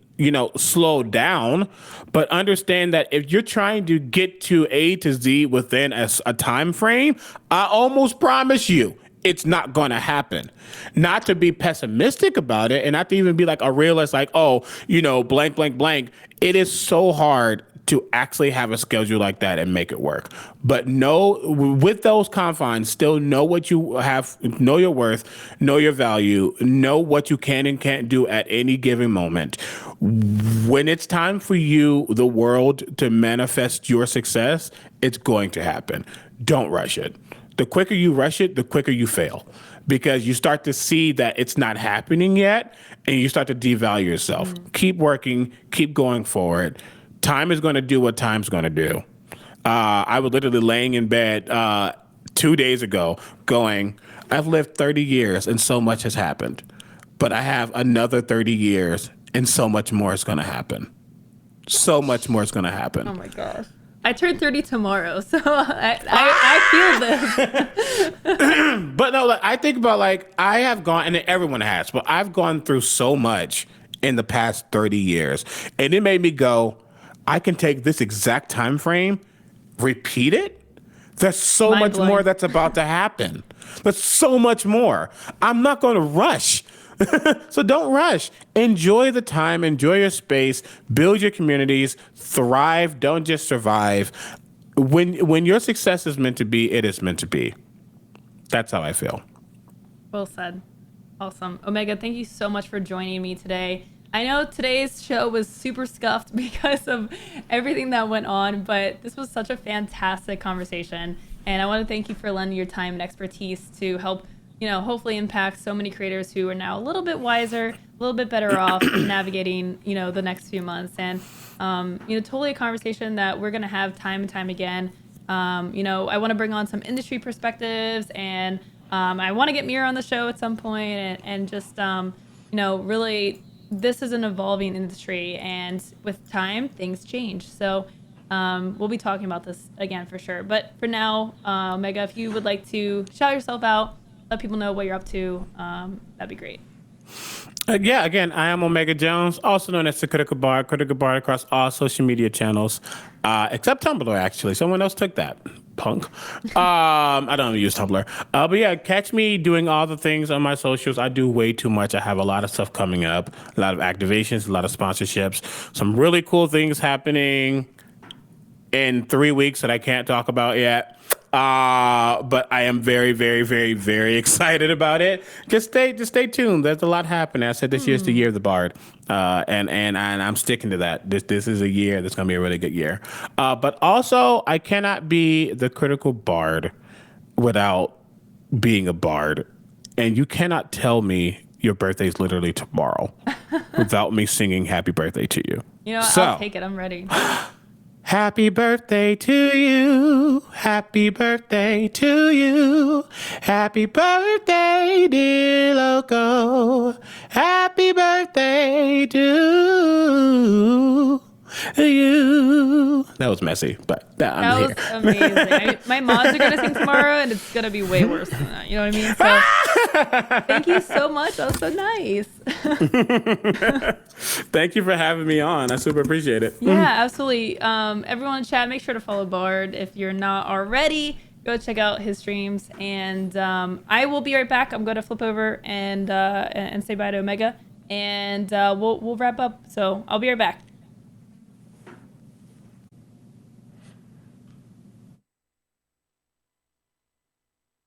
slow down, but understand that if you're trying to get to A to Z within a time frame, I almost promise you it's not going to happen. Not to be pessimistic about it and not to even be like a realist, like, blank, blank, blank. It is so hard to actually have a schedule like that and make it work. But with those confines, still know what you have, know your worth, know your value, know what you can and can't do at any given moment. When it's time for you, the world, to manifest your success, it's going to happen. Don't rush it. The quicker you rush it, the quicker you fail, because you start to see that it's not happening yet and you start to devalue yourself. Keep working, keep going forward. Time is going to do what time's going to do. I was literally laying in bed 2 days ago going, I've lived 30 years and so much has happened, but I have another 30 years and so much more is going to happen. So much more is going to happen. Oh my gosh. I turn 30 tomorrow, so I feel this. But no, I think about I have gone, and everyone has, but I've gone through so much in the past 30 years. And it made me go, I can take this exact time frame, repeat it. There's so much more that's about to happen. There's so much more. I'm not going to rush. So don't rush. Enjoy the time, enjoy your space, build your communities, thrive, don't just survive. When your success is meant to be, it is meant to be. That's how I feel. Well said. Awesome. Omega, thank you so much for joining me today. I know today's show was super scuffed because of everything that went on, but this was such a fantastic conversation. And I want to thank you for lending your time and expertise to help, hopefully impact so many creators who are now a little bit wiser, a little bit better off navigating, the next few months. And, totally a conversation that we're going to have time and time again. I want to bring on some industry perspectives, and I want to get Mira on the show at some point and just, really, this is an evolving industry, and with time, things change. So we'll be talking about this again for sure. But for now, Omega, if you would like to shout yourself out, let people know what you're up to, that'd be great. Again, I am Omega Jones, also known as the CriticalBard across all social media channels, except Tumblr, actually. Someone else took that. Punk. I don't use Tumblr. But yeah, catch me doing all the things on my socials. I do way too much. I have a lot of stuff coming up, a lot of activations, a lot of sponsorships, some really cool things happening in 3 weeks that I can't talk about yet. But I am very, very, very, very excited about it. Just stay tuned. There's a lot happening. I said this year's the year of the Bard. And I'm sticking to that. This is a year that's going to be a really good year. But also, I cannot be the Critical Bard without being a bard. And you cannot tell me your birthday is literally tomorrow without me singing happy birthday to you. I'll take it. I'm ready. Happy birthday to you. Happy birthday to you. Happy birthday, dear Lowco. Happy birthday to you. That was messy, but I'm here. That was amazing. My mods are going to sing tomorrow, and it's going to be way worse than that. You know what I mean? So thank you so much. That was so nice. Thank you for having me on. I super appreciate it. Yeah, absolutely. Everyone in chat, make sure to follow Bard. If you're not already, go check out his streams. And I will be right back. I'm going to flip over and say bye to Omega. And we'll wrap up. So I'll be right back.